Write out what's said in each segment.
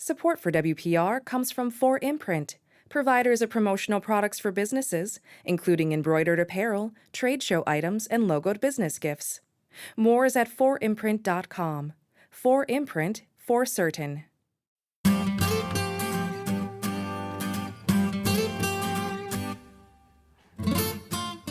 Support for WPR comes from 4imprint, providers of promotional products for businesses, including embroidered apparel, trade show items, and logoed business gifts. More is at 4imprint.com. 4imprint, for certain.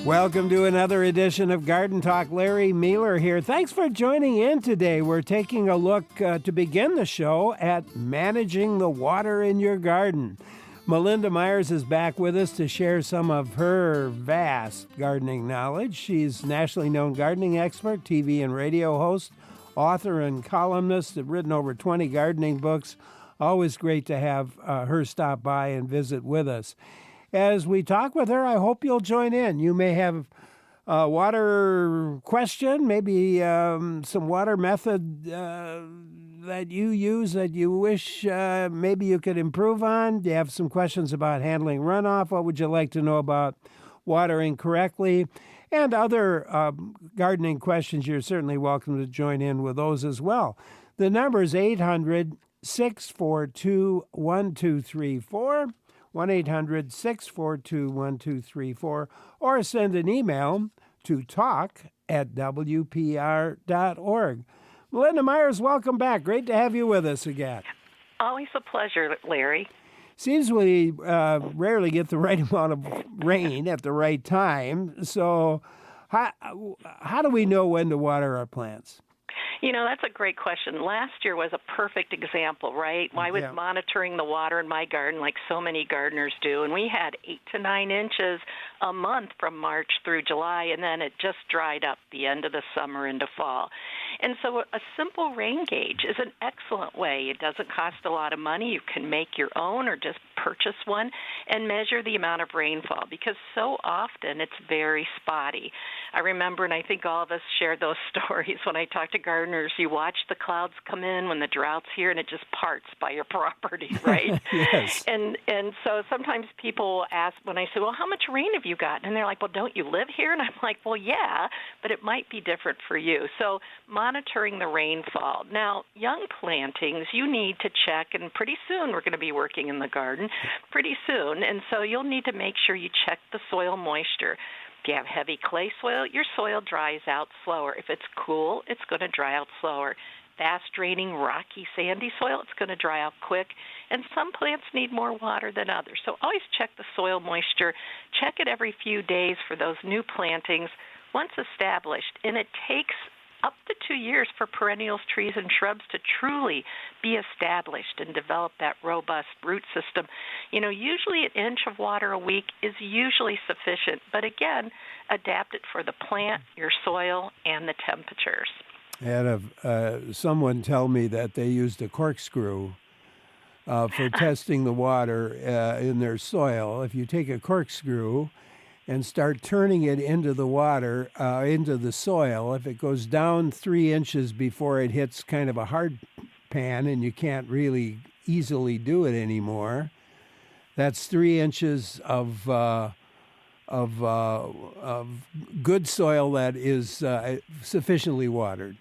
Welcome to another edition of Garden Talk. Larry Mueller here. Thanks for joining in today. We're taking a look to begin the show at managing the water in your garden. Melinda Myers is back with us to share some of her vast gardening knowledge. She's nationally known gardening expert, TV and radio host, author and columnist, have written over 20 gardening books. Always great to have her stop by and visit with us. As we talk with her, I hope you'll join in. You may have a water question, maybe some water method that you use that you wish maybe you could improve on. Do you have some questions about handling runoff? What would you like to know about watering correctly? And other gardening questions, you're certainly welcome to join in with those as well. The number is 800-642-1234. 1-800-642-1234, or send an email to talk@wpr.org. Melinda Myers, welcome back. Great to have you with us again. Always a pleasure, Larry. Seems we rarely get the right amount of rain at the right time, so how do we know when to water our plants? You know, that's a great question. Last year was a perfect example, right? I was monitoring the water in my garden like so many gardeners do, and we had 8 to 9 inches a month from March through July, and then it just dried up the end of the summer into fall. And so a simple rain gauge is an excellent way. It doesn't cost a lot of money. You can make your own or just purchase one and measure the amount of rainfall, because so often it's very spotty. I remember, and I think all of us shared those stories when I talked to gardeners, you watch the clouds come in when the drought's here and it just parts by your property, right? Yes. And so sometimes people ask when I say, well, how much rain have you gotten? And they're like, well, don't you live here? And I'm like, well, yeah, but it might be different for you. So monitoring the rainfall. Now, young plantings, you need to check, and pretty soon we're going to be working in the garden, pretty soon. And so you'll need to make sure you check the soil moisture. If you have heavy clay soil, your soil dries out slower. If it's cool, it's going to dry out slower. Fast-draining, rocky, sandy soil, it's going to dry out quick. And some plants need more water than others. So always check the soil moisture. Check it every few days for those new plantings once established. And it takes up to 2 years for perennials, trees, and shrubs to truly be established and develop that robust root system. You know, usually an inch of water a week is usually sufficient, but again, adapt it for the plant, your soil, and the temperatures. I had someone tell me that they used a corkscrew for testing the water in their soil. If you take a corkscrew and start turning it into the water, into the soil, if it goes down 3 inches before it hits kind of a hard pan and you can't really easily do it anymore, that's 3 inches of good soil that is sufficiently watered.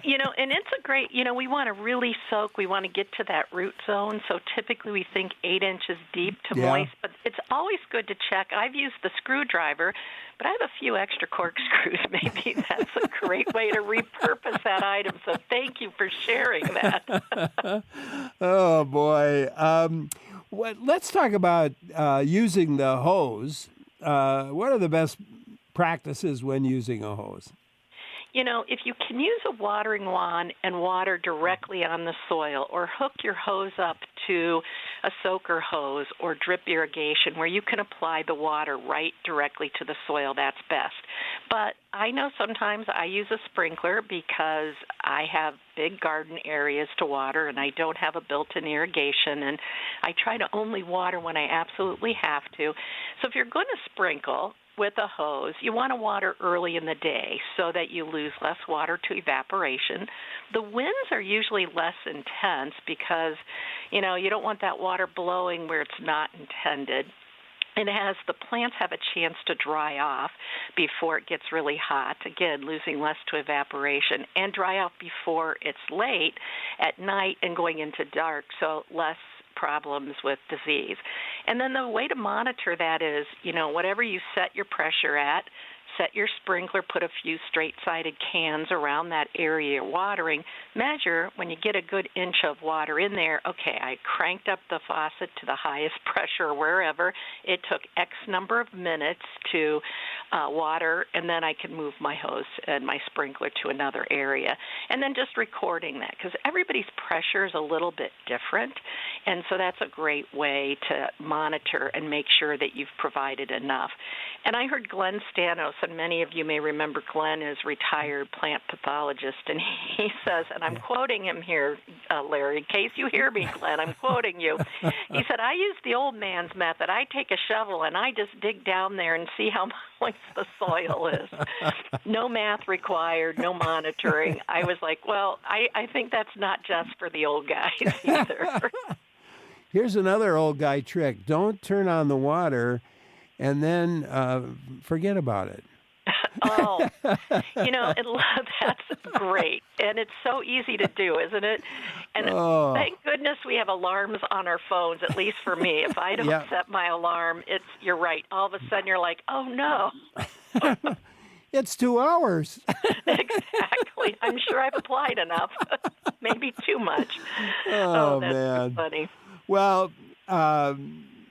You know, and it's a great, you know, we want to really soak. We want to get to that root zone. So typically we think 8 inches deep to moist, but it's always good to check. I've used the screwdriver, but I have a few extra corkscrews. Maybe that's a great way to repurpose that item. So thank you for sharing that. Oh, boy. Let's talk about using the hose. What are the best practices when using a hose? You know, if you can use a watering wand and water directly on the soil, or hook your hose up to a soaker hose or drip irrigation where you can apply the water right directly to the soil, that's best. But I know sometimes I use a sprinkler because I have big garden areas to water and I don't have a built-in irrigation, and I try to only water when I absolutely have to. So if you're going to sprinkle with a hose, you want to water early in the day so that you lose less water to evaporation. The winds are usually less intense because, you know, you don't want that water blowing where it's not intended. And as the plants have a chance to dry off before it gets really hot, again, losing less to evaporation, and dry off before it's late at night and going into dark, so less problems with disease. And then the way to monitor that is, whatever you set your pressure at, set your sprinkler, put a few straight-sided cans around that area you're watering, measure when you get a good inch of water in there, okay, I cranked up the faucet to the highest pressure wherever. It took X number of minutes to water, and then I can move my hose and my sprinkler to another area. And then just recording that, because everybody's pressure is a little bit different, and so that's a great way to monitor and make sure that you've provided enough. And I heard Glenn Stanos, and many of you may remember Glenn is retired plant pathologist, and he says, and I'm quoting him here, Larry, in case you hear me, Glenn, I'm quoting you. He said, I use the old man's method. I take a shovel and I just dig down there and see how moist the soil is. No math required, no monitoring. I was like, well, I think that's not just for the old guys either. Here's another old guy trick. Don't turn on the water and then forget about it. Oh, that's great. And it's so easy to do, isn't it? And thank goodness we have alarms on our phones, at least for me. If I don't set my alarm, you're right. All of a sudden you're like, oh, no. It's 2 hours. Exactly. I'm sure I've applied enough. Maybe too much. Oh that's man. So funny. Well,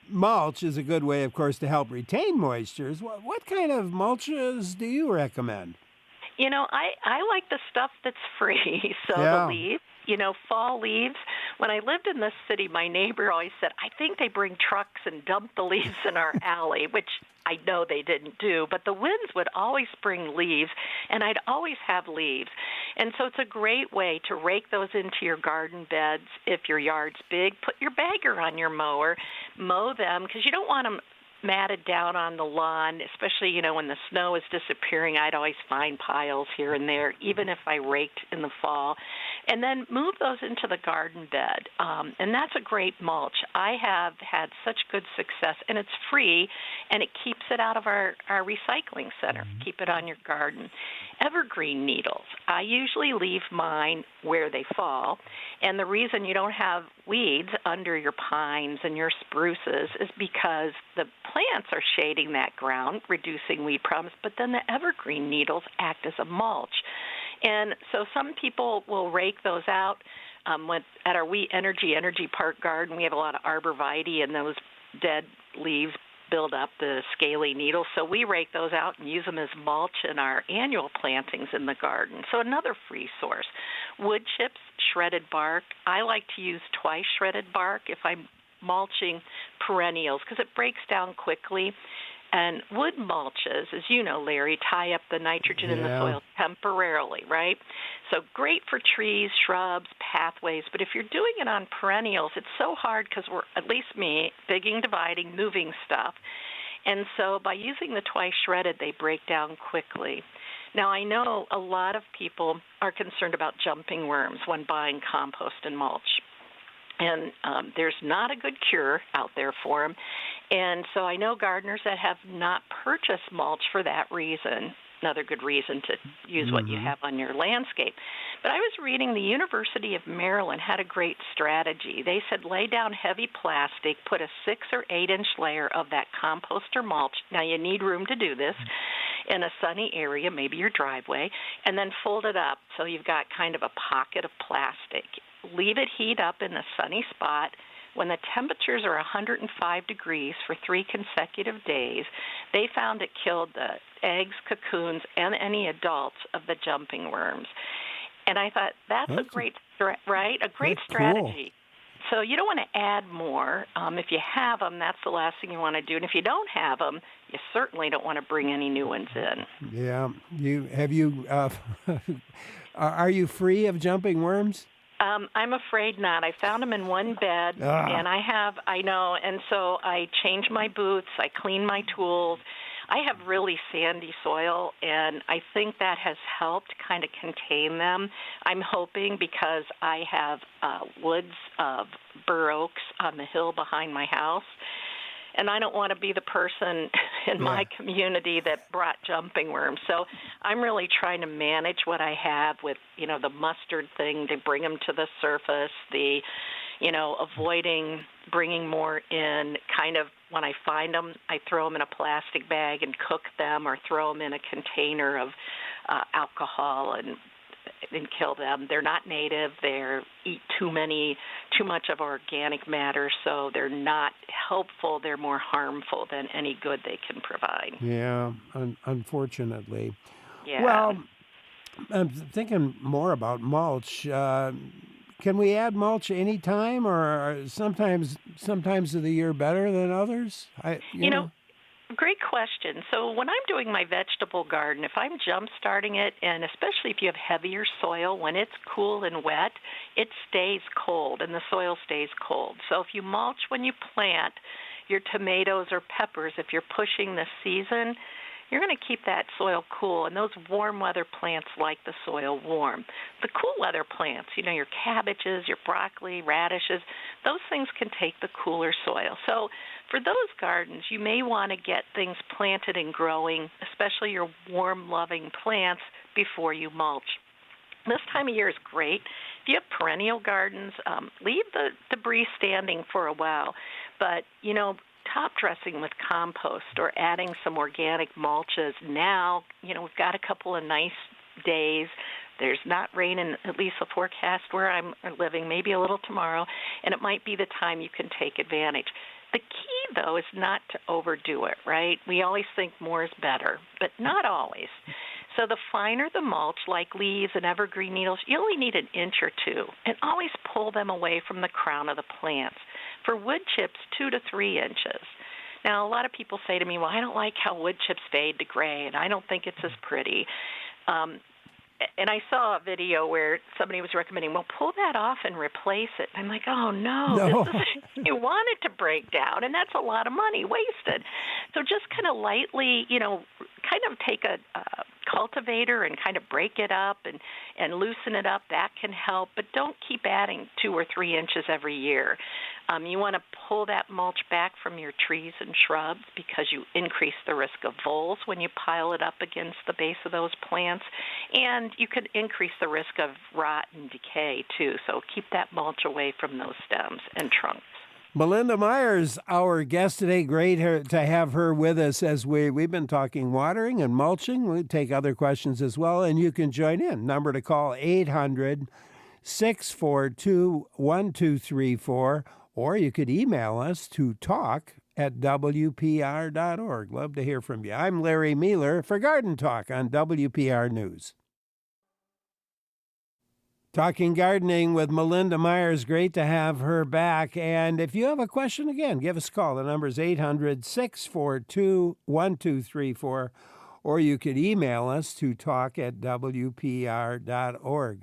mulch is a good way, of course, to help retain moistures. What kind of mulches do you recommend? I like the stuff that's free. So the leaves, fall leaves. When I lived in this city, my neighbor always said, I think they bring trucks and dump the leaves in our alley, which I know they didn't do. But the winds would always bring leaves, and I'd always have leaves. And so it's a great way to rake those into your garden beds. If your yard's big, put your bagger on your mower, mow them, because you don't want them matted down on the lawn, especially, when the snow is disappearing. I'd always find piles here and there, even if I raked in the fall. And then move those into the garden bed. And that's a great mulch. I have had such good success, and it's free, and it keeps it out of our recycling center. Keep it on your garden. Evergreen needles. I usually leave mine where they fall, and the reason you don't have weeds under your pines and your spruces is because the plants are shading that ground, reducing weed problems, but then the evergreen needles act as a mulch. And so some people will rake those out. At our We Energy Park garden, we have a lot of arborvitae, and those dead leaves build up the scaly needles. So we rake those out and use them as mulch in our annual plantings in the garden. So another free source. Wood chips, shredded bark. I like to use twice shredded bark if I'm mulching perennials because it breaks down quickly. And wood mulches, as you know, Larry, tie up the nitrogen in the soil temporarily, right? So great for trees, shrubs, pathways. But if you're doing it on perennials, it's so hard because we're, at least me, digging, dividing, moving stuff. And so by using the twice shredded, they break down quickly. Now, I know a lot of people are concerned about jumping worms when buying compost and mulch. And there's not a good cure out there for them. And so I know gardeners that have not purchased mulch for that reason. Another good reason to use what you have on your landscape. But I was reading the University of Maryland had a great strategy. They said lay down heavy plastic, put a 6 or 8 inch layer of that compost or mulch. Now you need room to do this in a sunny area, maybe your driveway, and then fold it up so you've got kind of a pocket of plastic. Leave it heat up in a sunny spot. When the temperatures are 105 degrees for 3 consecutive days, they found it killed the eggs, cocoons, and any adults of the jumping worms. And I thought, that's a great, right? A great strategy. Cool. So you don't want to add more. If you have them, that's the last thing you want to do. And if you don't have them, you certainly don't want to bring any new ones in. Yeah. Are you free of jumping worms? I'm afraid not. I found them in one bed, and I know, and so I change my boots, I clean my tools. I have really sandy soil, and I think that has helped kind of contain them. I'm hoping because I have woods of bur oaks on the hill behind my house, and I don't want to be the person in my community that brought jumping worms. So I'm really trying to manage what I have with, the mustard thing to bring them to the surface, the, avoiding bringing more in. Kind of when I find them, I throw them in a plastic bag and cook them, or throw them in a container of alcohol and kill them. They're not native. They eat too much of organic matter, so they're not helpful. They're more harmful than any good they can provide. Yeah, unfortunately. Yeah. Well, I'm thinking more about mulch. Can we add mulch any time, or sometimes of the year better than others? Great question. So when I'm doing my vegetable garden, if I'm jump starting it, and especially if you have heavier soil, when it's cool and wet, it stays cold and the soil stays cold. So if you mulch when you plant your tomatoes or peppers, if you're pushing the season, you're going to keep that soil cool, and those warm weather plants like the soil warm. The cool weather plants, your cabbages, your broccoli, radishes, those things can take the cooler soil. So for those gardens, you may want to get things planted and growing, especially your warm-loving plants, before you mulch. This time of year is great. If you have perennial gardens, leave the debris standing for a while, but, top dressing with compost or adding some organic mulches. Now, we've got a couple of nice days. There's not rain in at least the forecast where I'm living, maybe a little tomorrow, and it might be the time you can take advantage. The key, though, is not to overdo it, right? We always think more is better, but not always. So the finer the mulch, like leaves and evergreen needles, you only need an inch or two, and always pull them away from the crown of the plants. For wood chips, 2 to 3 inches. Now, a lot of people say to me, well, I don't like how wood chips fade to gray, and I don't think it's as pretty. And I saw a video where somebody was recommending, well, pull that off and replace it. I'm like, oh, no. You want it to break down, and that's a lot of money wasted. So just kind of lightly, kind of take a cultivator and kind of break it up and loosen it up. That can help, but don't keep adding 2 or 3 inches every year. You want to pull that mulch back from your trees and shrubs because you increase the risk of voles when you pile it up against the base of those plants, and you could increase the risk of rot and decay too. So keep that mulch away from those stems and trunks. Melinda Myers, our guest today. Great to have her with us as we've been talking watering and mulching. We take other questions as well, and you can join in. Number to call, 800-642-1234, or you could email us to talk@wpr.org. Love to hear from you. I'm Larry Mealer for Garden Talk on WPR News. Talking gardening with Melinda Myers. Great to have her back. And if you have a question, again, give us a call. The number is 800-642-1234, or you could email us to talk@wpr.org.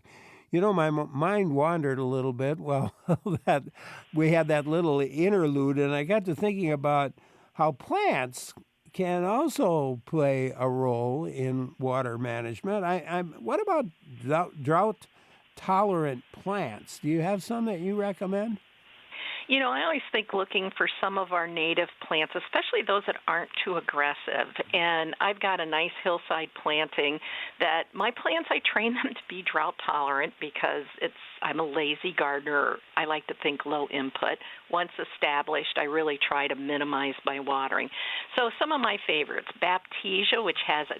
My mind wandered a little bit. Well, that we had that little interlude, and I got to thinking about how plants can also play a role in water management. What about drought-tolerant plants? Do you have some that you recommend? I always think looking for some of our native plants, especially those that aren't too aggressive. And I've got a nice hillside planting that my plants, I train them to be drought tolerant because I'm a lazy gardener. I like to think low input. Once established, I really try to minimize my watering. So some of my favorites, Baptisia, which has a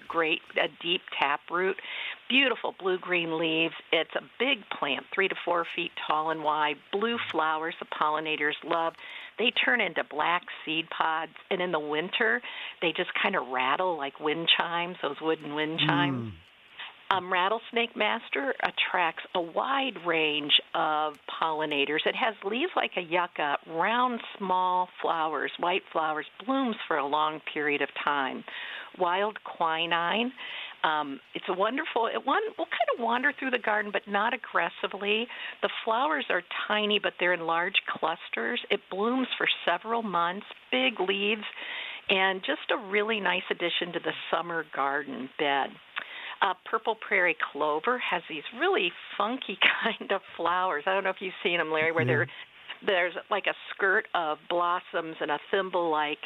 deep taproot, beautiful blue-green leaves. It's a big plant, 3 to 4 feet tall and wide, blue flowers the pollinators love. They turn into black seed pods, and in the winter, they just kind of rattle like wind chimes, those wooden wind chimes. Rattlesnake Master attracts a wide range of pollinators. It has leaves like a yucca, round, small flowers, white flowers, blooms for a long period of time. Wild quinine. It's a wonderful, it will kind of wander through the garden, but not aggressively. The flowers are tiny, but they're in large clusters. It blooms for several months, big leaves, and just a really nice addition to the summer garden bed. Purple prairie clover has these really funky kind of flowers. I don't know if you've seen them, Larry, where they're There's like a skirt of blossoms and a thimble-like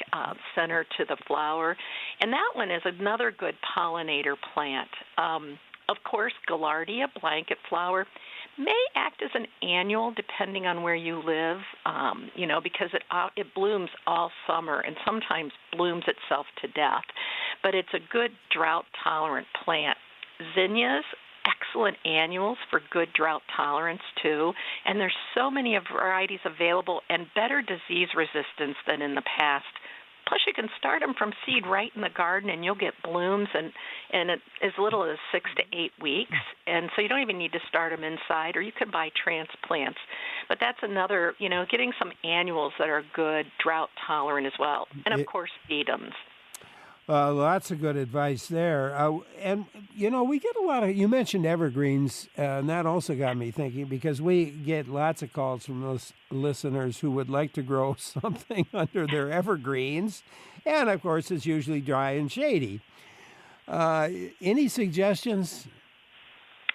center to the flower. And that one is another good pollinator plant. Of course, Gaillardia, blanket flower, may act as an annual depending on where you live, because it blooms all summer and sometimes blooms itself to death. But it's a good drought-tolerant plant. Zinnias, excellent annuals for good drought tolerance, too. And there's so many varieties available and better disease resistance than in the past. Plus, you can start them from seed right in the garden, and you'll get blooms in as little as 6 to 8 weeks. And so you don't even need to start them inside, or you can buy transplants. But that's another, getting some annuals that are good, drought tolerant as well. And, of course, sedums. Lots of good advice there. And, we get a lot of, you mentioned evergreens, and that also got me thinking, because we get lots of calls from those listeners who would like to grow something under their evergreens. And, of course, it's usually dry and shady. Any suggestions?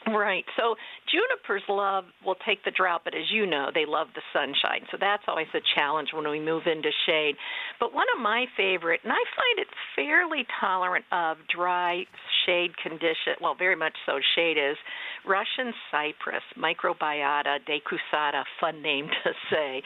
Right. So junipers will take the drought, but as you know, they love the sunshine. So that's always a challenge when we move into shade. But one of my favorite, and I find it fairly tolerant of dry shade condition, well, very much so shade, is Russian cypress, Microbiota decusata, fun name to say.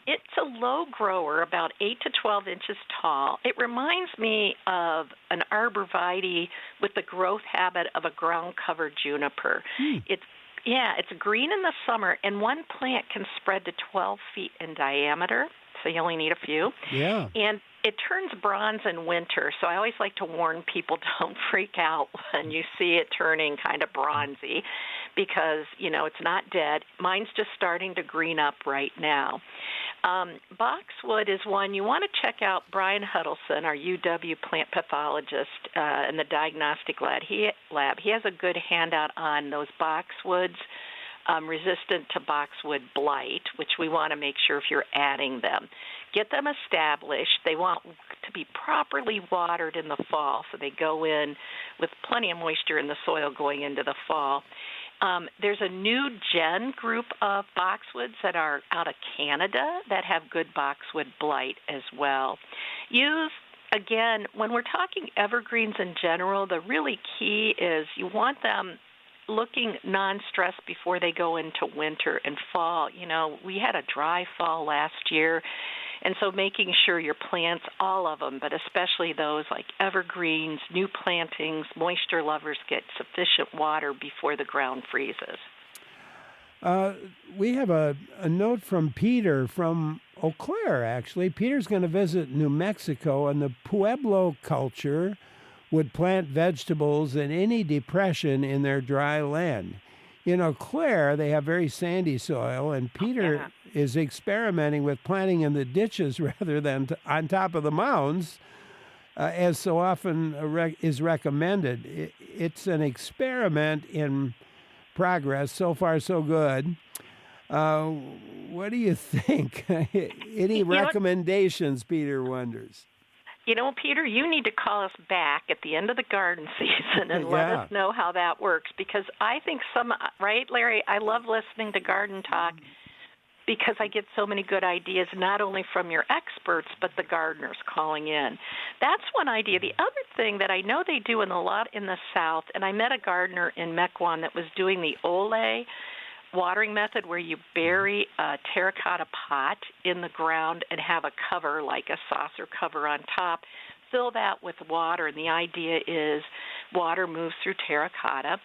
It's a low grower, about 8 to 12 inches tall. It reminds me of an arborvitae with the growth habit of a ground-covered juniper. It's green in the summer, and one plant can spread to 12 feet in diameter, so you only need a few. Yeah. And it turns bronze in winter, so I always like to warn people, don't freak out when you see it turning kind of bronzy, because, it's not dead. Mine's just starting to green up right now. Boxwood is one you want to check out. Brian Huddleston, our UW plant pathologist in the diagnostic lab, he has a good handout on those boxwoods resistant to boxwood blight, which we want to make sure if you're adding them. Get them established. They want to be properly watered in the fall, so they go in with plenty of moisture in the soil going into the fall. There's a new gen group of boxwoods that are out of Canada that have good boxwood blight as well. Again, when we're talking evergreens in general, the really key is you want them looking non-stressed before they go into winter and fall. We had a dry fall last year, and so making sure your plants, all of them, but especially those like evergreens, new plantings, moisture lovers, get sufficient water before the ground freezes. We have a note from Peter from Eau Claire, actually. Peter's going to visit New Mexico, and the Pueblo culture would plant vegetables in any depression in their dry land. In Eau Claire, they have very sandy soil, and Peter is experimenting with planting in the ditches rather than on top of the mounds, as so often is recommended. It's an experiment in progress. So far, so good. What do you think? Any recommendations, Peter wonders? Peter, you need to call us back at the end of the garden season and let us know how that works, because I think right, Larry, I love listening to Garden Talk because I get so many good ideas, not only from your experts, but the gardeners calling in. That's one idea. The other thing that I know they do a lot in the South, and I met a gardener in Mequon that was doing the Ole watering method, where you bury a terracotta pot in the ground and have a cover, like a saucer cover on top. Fill that with water, and the idea is water moves through terracotta.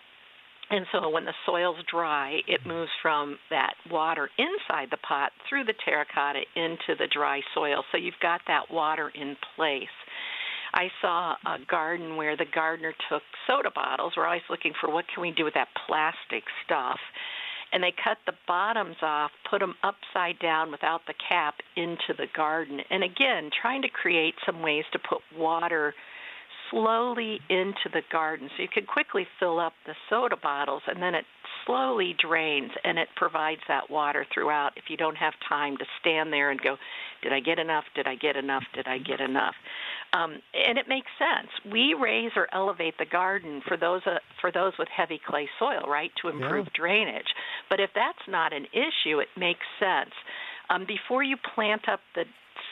And so when the soil's dry, it moves from that water inside the pot through the terracotta into the dry soil. So you've got that water in place. I saw a garden where the gardener took soda bottles. We're always looking for what can we do with that plastic stuff. And they cut the bottoms off, put them upside down without the cap into the garden. And again, trying to create some ways to put water slowly into the garden. So you can quickly fill up the soda bottles, and then it slowly drains, and it provides that water throughout if you don't have time to stand there and go, did I get enough? Did I get enough? Did I get enough? And it makes sense. We raise or elevate the garden for those with heavy clay soil, right, to improve drainage. But if that's not an issue, it makes sense. Before you plant up the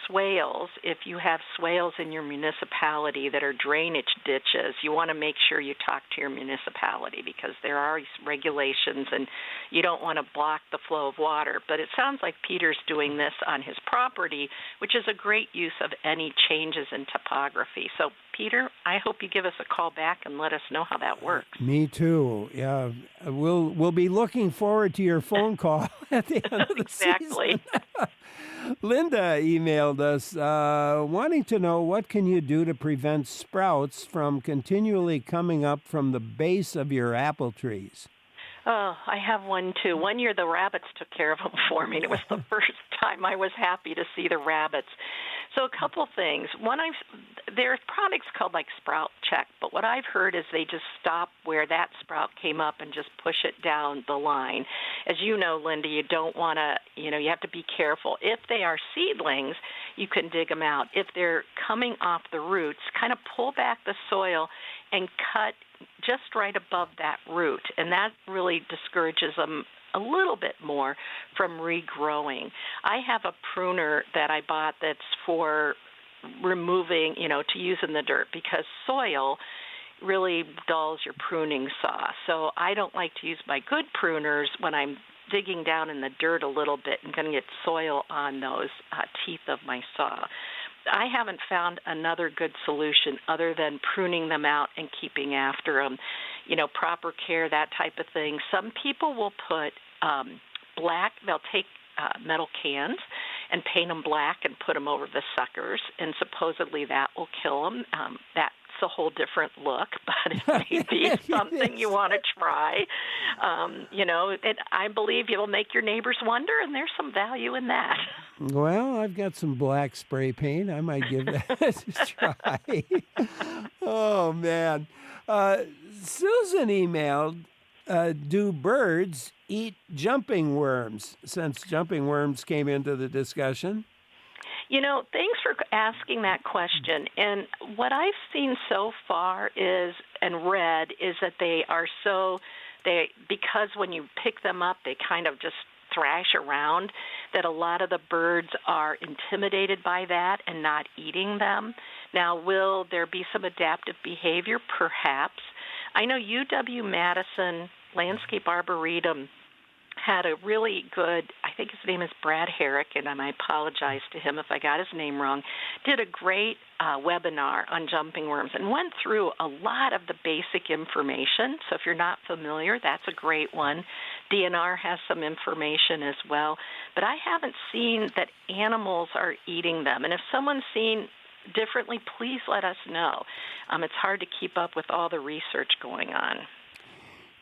swales, if you have swales in your municipality that are drainage ditches, you want to make sure you talk to your municipality because there are regulations and you don't want to block the flow of water. But it sounds like Peter's doing this on his property, which is a great use of any changes in topography. So, Peter, I hope you give us a call back and let us know how that works. Me too. Yeah, we'll be looking forward to your phone call at the end of the Exactly. season. Linda emailed us wanting to know what can you do to prevent sprouts from continually coming up from the base of your apple trees? Oh, I have one too. One year the rabbits took care of them for me. It was the first time I was happy to see the rabbits. So a couple things. One, there are products called like Sprout Check, but what I've heard is they just stop where that sprout came up and just push it down the line. As you know, Linda, you don't want to, you have to be careful. If they are seedlings, you can dig them out. If they're coming off the roots, kind of pull back the soil and cut just right above that root, and that really discourages them a little bit more from regrowing. I have a pruner that I bought that's for removing, to use in the dirt because soil really dulls your pruning saw. So I don't like to use my good pruners when I'm digging down in the dirt a little bit and going to get soil on those teeth of my saw. I haven't found another good solution other than pruning them out and keeping after them, proper care, that type of thing. Some people will put they'll take metal cans and paint them black and put them over the suckers, and supposedly that will kill them. That's a whole different look, but it may be something you want to try. I believe you'll make your neighbors wonder, and there's some value in that. Well, I've got some black spray paint. I might give that a try. Oh, man. Susan emailed, do birds eat jumping worms, since jumping worms came into the discussion? Thanks for asking that question. And what I've seen so far and read is that because when you pick them up, they kind of just thrash around, that a lot of the birds are intimidated by that and not eating them. Now, will there be some adaptive behavior? Perhaps. I know UW-Madison Landscape Arboretum had a really good, I think his name is Brad Herrick, and I apologize to him if I got his name wrong, did a great webinar on jumping worms and went through a lot of the basic information. So if you're not familiar, that's a great one. DNR has some information as well. But I haven't seen that animals are eating them. And if someone's seen differently, please let us know. It's hard to keep up with all the research going on.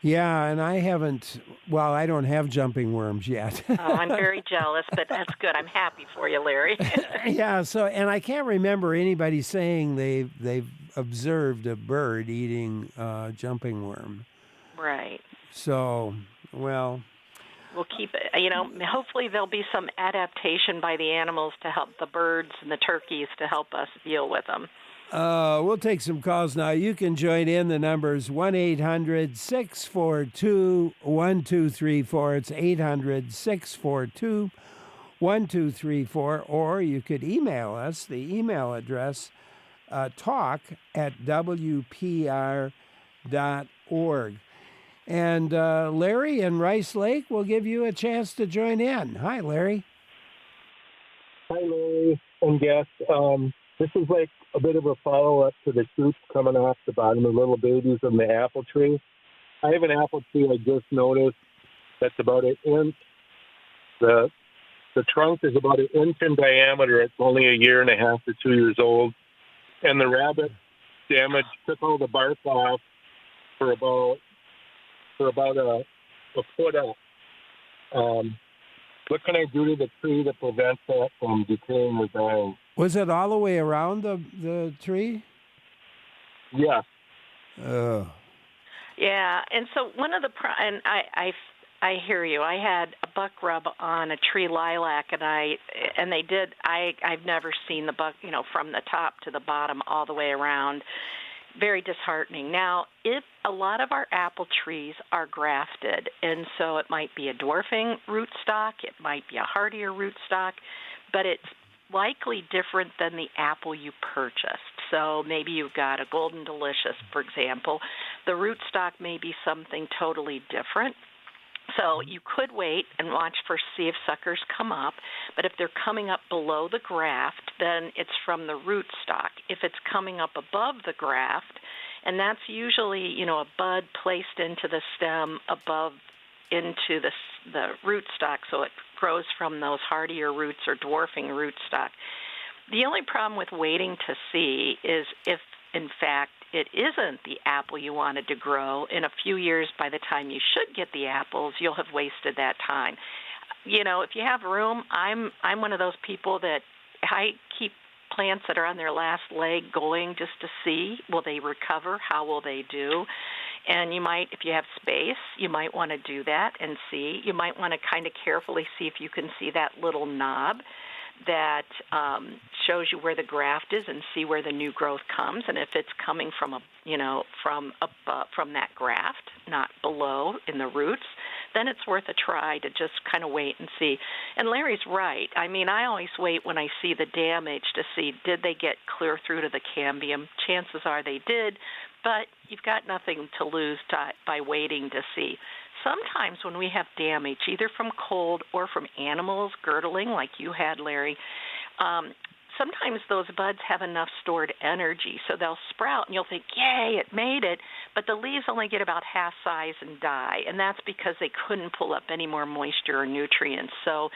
Yeah, and I don't have jumping worms yet. I'm very jealous, but that's good. I'm happy for you, Larry. Yeah, and I can't remember anybody saying they've observed a bird eating jumping worm. Right. So, well, we'll keep it, hopefully there'll be some adaptation by the animals to help the birds and the turkeys to help us deal with them. We'll take some calls now. You can join in. The number's 1-800-642-1234. It's 800-642-1234. Or you could email us. The email address, talk@wpr.org. And Larry in Rice Lake will give you a chance to join in. Hi, Larry. Hi, Larry and guests. This is like a bit of a follow-up to the shoots coming off the bottom of little babies in the apple tree. I have an apple tree I just noticed that's about an inch. The trunk is about an inch in diameter. It's only a year and a half to 2 years old. And the rabbit damage took all the bark off for about a foot up. What can I do to the tree to prevent that from decaying or dying? Was it all the way around the tree? Yeah. Oh. Yeah, and so one of the and I hear you. I had a buck rub on a tree lilac, and they did. I've never seen the buck, from the top to the bottom all the way around. very disheartening. Now, if a lot of our apple trees are grafted, and so it might be a dwarfing rootstock, it might be a hardier rootstock, but it's likely different than the apple you purchased. So maybe you've got a Golden Delicious, for example. The rootstock may be something totally different. So you could wait and watch for see if suckers come up, but if they're coming up below the graft, then it's from the rootstock. If it's coming up above the graft, and that's usually, a bud placed into the stem above into the rootstock, so it grows from those hardier roots or dwarfing rootstock. The only problem with waiting to see is if, in fact, it isn't the apple you wanted to grow. In a few years, by the time you should get the apples, you'll have wasted that time. If you have room, I'm one of those people that I keep plants that are on their last leg going just to see, will they recover? How will they do? And you might, if you have space, you might want to do that and see. You might want to kind of carefully see if you can see that little knob that shows you where the graft is and see where the new growth comes, and if it's coming from from that graft, not below in the roots, then it's worth a try to just kind of wait and see. And Larry's right. I mean, I always wait when I see the damage to see, did they get clear through to the cambium? Chances are they did, but you've got nothing to lose by waiting to see. Sometimes when we have damage, either from cold or from animals girdling like you had, Larry, sometimes those buds have enough stored energy, so they'll sprout, and you'll think, yay, it made it, but the leaves only get about half size and die, and that's because they couldn't pull up any more moisture or nutrients. So,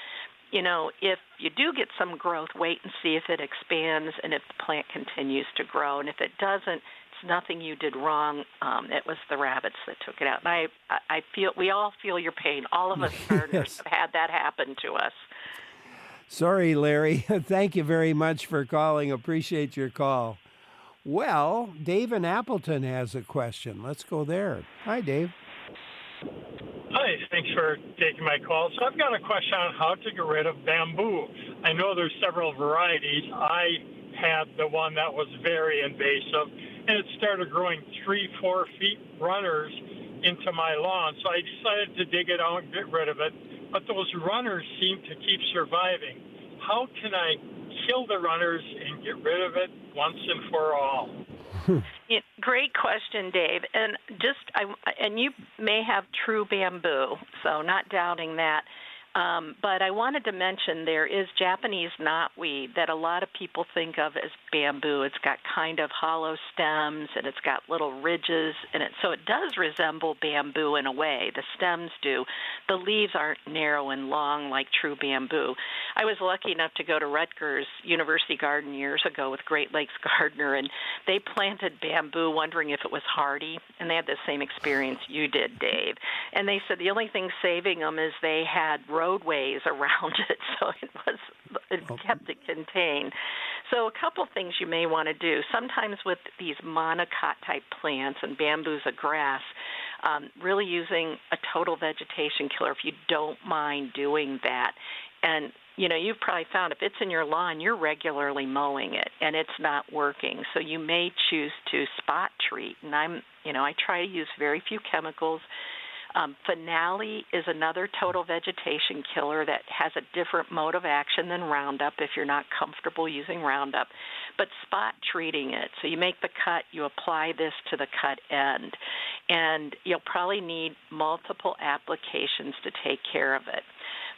if you do get some growth, wait and see if it expands and if the plant continues to grow, and if it doesn't, nothing you did wrong. It was the rabbits that took it out. And I feel we all feel your pain. All of us gardeners have had that happen to us. Sorry, Larry. Thank you very much for calling. Appreciate your call. Well, Dave in Appleton has a question. Let's go there. Hi, Dave. Hi, thanks for taking my call. So I've got a question on how to get rid of bamboo. I know there's several varieties. I had the one that was very invasive, and it started growing 3-4 feet runners into my lawn. So I decided to dig it out and get rid of it. But those runners seem to keep surviving. How can I kill the runners and get rid of it once and for all? Great question, Dave. And you may have true bamboo, so not doubting that. But I wanted to mention there is Japanese knotweed that a lot of people think of as bamboo. It's got kind of hollow stems, and it's got little ridges in it. So it does resemble bamboo in a way. The stems do. The leaves aren't narrow and long like true bamboo. I was lucky enough to go to Rutgers University Garden years ago with Great Lakes Gardener, and they planted bamboo wondering if it was hardy, and they had the same experience you did, Dave. And they said the only thing saving them is they had roadways around it, so it kept it contained. So a couple things you may want to do. Sometimes with these monocot-type plants, and bamboo's a grass, really using a total vegetation killer if you don't mind doing that. And you've probably found if it's in your lawn, you're regularly mowing it, and it's not working. So you may choose to spot treat. And I try to use very few chemicals. Finale is another total vegetation killer that has a different mode of action than Roundup if you're not comfortable using Roundup, but spot treating it. So you make the cut, you apply this to the cut end, and you'll probably need multiple applications to take care of it.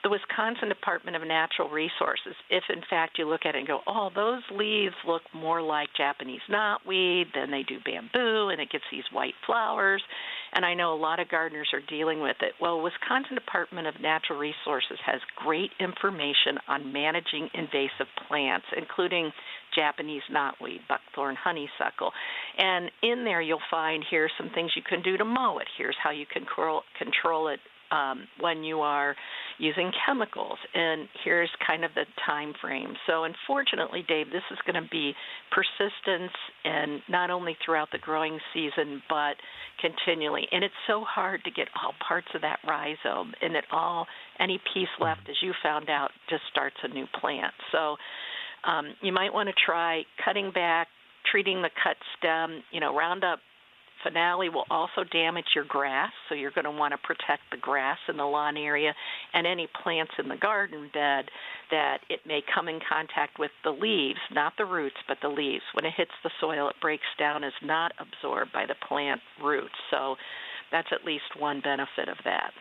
The Wisconsin Department of Natural Resources, if in fact you look at it and go, oh, those leaves look more like Japanese knotweed than they do bamboo, and it gets these white flowers, and I know a lot of gardeners are dealing with it. Well, Wisconsin Department of Natural Resources has great information on managing invasive plants, including Japanese knotweed, buckthorn, honeysuckle. And in there you'll find here's some things you can do to mow it. Here's how you can control it when you are using chemicals, and here's kind of the time frame. So unfortunately, Dave, this is going to be persistence, and not only throughout the growing season, but continually. And it's so hard to get all parts of that rhizome, and any piece left, as you found out, just starts a new plant. So you might want to try cutting back treating the cut stem. Roundup Finale will also damage your grass, so you're going to want to protect the grass in the lawn area and any plants in the garden bed that it may come in contact with the leaves, not the roots, but the leaves. When it hits the soil, it breaks down, is not absorbed by the plant roots. So that's at least one benefit of that.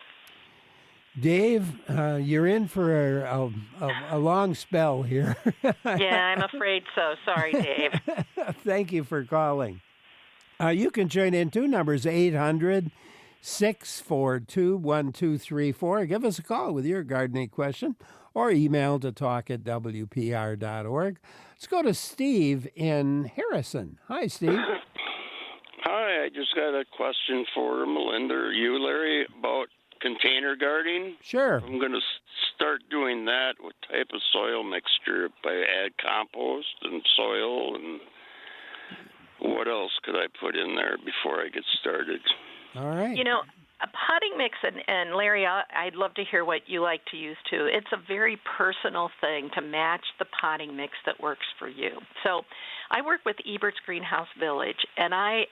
Dave, you're in for a long spell here. Yeah, I'm afraid so. Sorry, Dave. Thank you for calling. You can join in too. Numbers 800-642-1234. Give us a call with your gardening question or email to talk@wpr.org. Let's go to Steve in Harrison. Hi, Steve. Hi, I just got a question for Melinda or you, Larry, about container gardening. Sure. I'm going to start doing that. What type of soil mixture? If I add compost and soil, and what else could I put in there before I get started? All right. A potting mix, and Larry, I'd love to hear what you like to use too. It's a very personal thing to match the potting mix that works for you. So I work with Ebert's Greenhouse Village, and I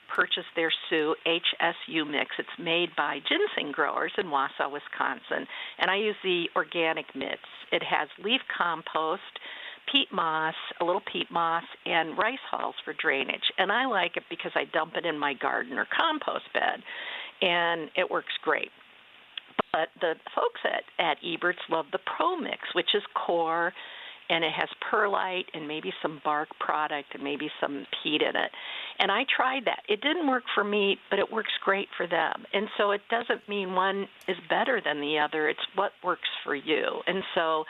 purchased their HSU mix. It's made by ginseng growers in Wausau, Wisconsin, and I use the organic mix. It has leaf compost, peat moss, a little peat moss, and rice hulls for drainage. And I like it because I dump it in my garden or compost bed, and it works great. But the folks at Ebert's love the Pro Mix, which is core, and it has perlite and maybe some bark product and maybe some peat in it. And I tried that. It didn't work for me, but it works great for them. And so it doesn't mean one is better than the other. It's what works for you. And so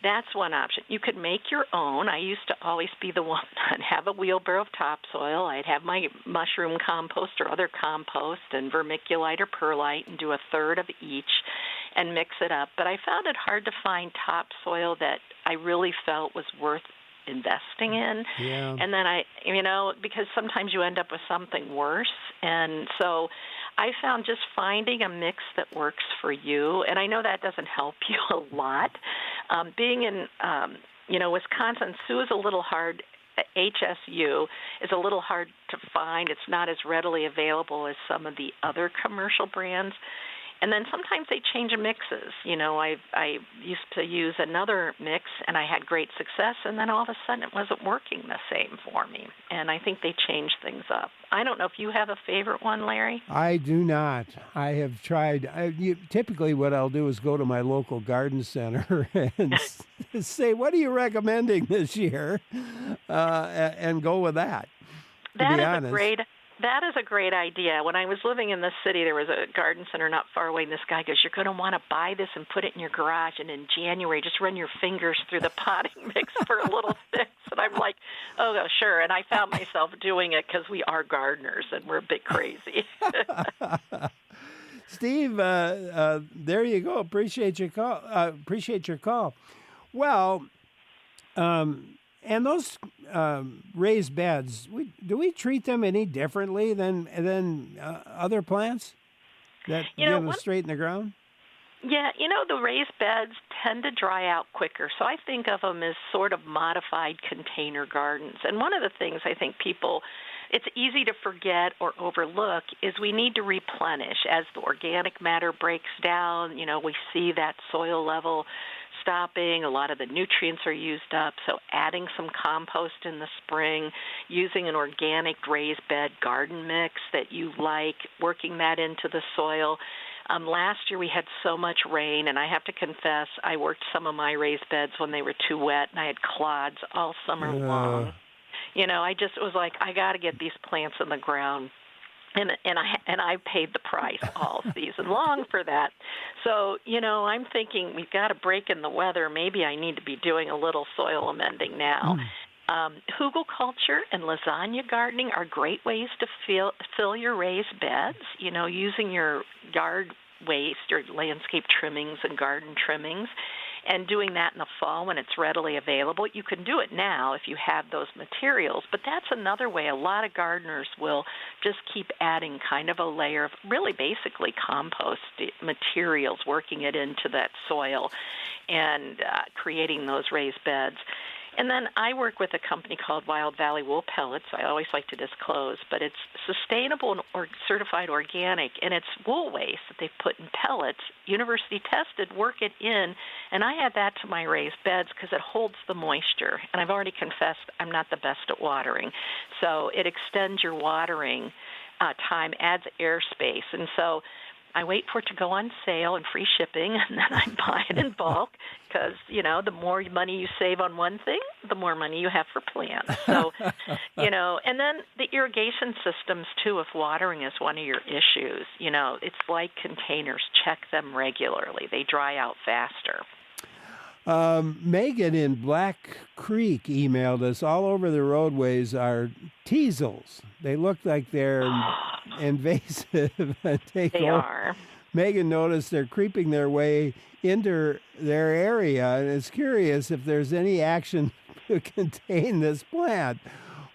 that's one option. You could make your own. I used to always be the one that have a wheelbarrow of topsoil. I'd have my mushroom compost or other compost and vermiculite or perlite and do a third of each and mix it up. But I found it hard to find topsoil that I really felt was worth investing in. Yeah. And then because sometimes you end up with something worse. And so I found just finding a mix that works for you, and I know that doesn't help you a lot. Being in, Wisconsin, Sioux is a little hard. HSU is a little hard to find. It's not as readily available as some of the other commercial brands. And then sometimes they change mixes. I used to use another mix, and I had great success, and then all of a sudden it wasn't working the same for me. And I think they changed things up. I don't know if you have a favorite one, Larry? I do not. I have tried. Typically what I'll do is go to my local garden center and say, what are you recommending this year? And go with that. That is a great idea. When I was living in the city, there was a garden center not far away, and this guy goes, you're going to want to buy this and put it in your garage, and in January, just run your fingers through the potting mix for a little fix. And I'm like, oh, sure. And I found myself doing it because we are gardeners, and we're a bit crazy. Steve, there you go. Appreciate your call. Well, and those raised beds, do we treat them any differently than other plants that give them straight in the ground? Yeah, the raised beds tend to dry out quicker, so I think of them as sort of modified container gardens. And one of the things I think it's easy to forget or overlook is we need to replenish. As the organic matter breaks down, we see that soil level stopping, a lot of the nutrients are used up, so adding some compost in the spring, using an organic raised bed garden mix that you like, working that into the soil. Last year we had so much rain, and I have to confess, I worked some of my raised beds when they were too wet, and I had clods all summer long. I just was like, I got to get these plants in the ground. And I paid the price all season long for that. So, I'm thinking we've got a break in the weather. Maybe I need to be doing a little soil amending now. Hugelkultur and lasagna gardening are great ways to fill your raised beds, using your yard waste, your landscape trimmings and garden trimmings, and doing that in the fall when it's readily available. You can do it now if you have those materials, but that's another way. A lot of gardeners will just keep adding kind of a layer of really basically compost materials, working it into that soil and creating those raised beds. And then I work with a company called Wild Valley Wool Pellets. I always like to disclose, but it's sustainable and certified organic, and it's wool waste that they put in pellets, university tested, work it in, and I add that to my raised beds because it holds the moisture. And I've already confessed I'm not the best at watering, so it extends your watering time, adds airspace, and so I wait for it to go on sale and free shipping, and then I buy it in bulk because, the more money you save on one thing, the more money you have for plants. So, and then the irrigation systems, too, if watering is one of your issues, it's like containers. Check them regularly. They dry out faster. Megan in Black Creek emailed us. All over the roadways are teasels. They look like they're invasive. They are. Megan noticed they're creeping their way into their area and is curious if there's any action to contain this plant.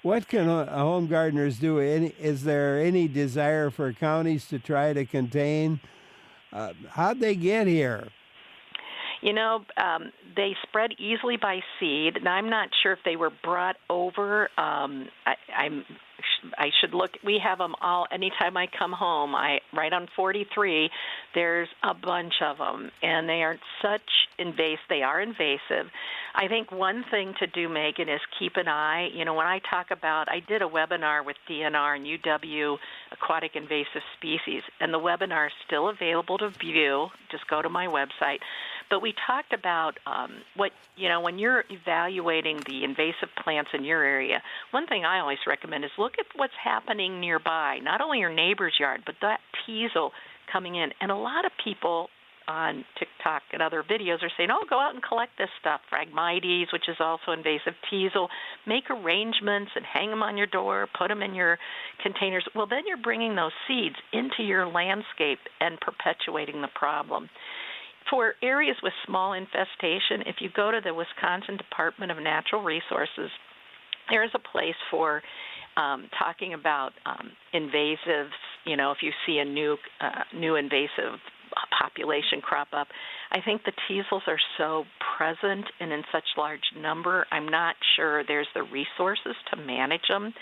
What can home gardeners do? Is there any desire for counties to try to contain? How'd they get here? They spread easily by seed, and I'm not sure if they were brought over. I should look. We have them all. Anytime I come home, right on 43, there's a bunch of them, and they are They are invasive. I think one thing to do, Megan, is keep an eye. When I talk about, I did a webinar with DNR and UW Aquatic Invasive Species, and the webinar is still available to view. Just go to my website. But we talked about when you're evaluating the invasive plants in your area, one thing I always recommend is look at what's happening nearby, not only your neighbor's yard, but that teasel coming in. And a lot of people on TikTok and other videos are saying, go out and collect this stuff, Phragmites, which is also invasive, teasel, make arrangements and hang them on your door, put them in your containers. Well, then you're bringing those seeds into your landscape and perpetuating the problem. For areas with small infestation, if you go to the Wisconsin Department of Natural Resources, there is a place for talking about invasives. If you see a new invasive population crop up, I think the teasels are so present and in such large number, I'm not sure there's the resources to manage them.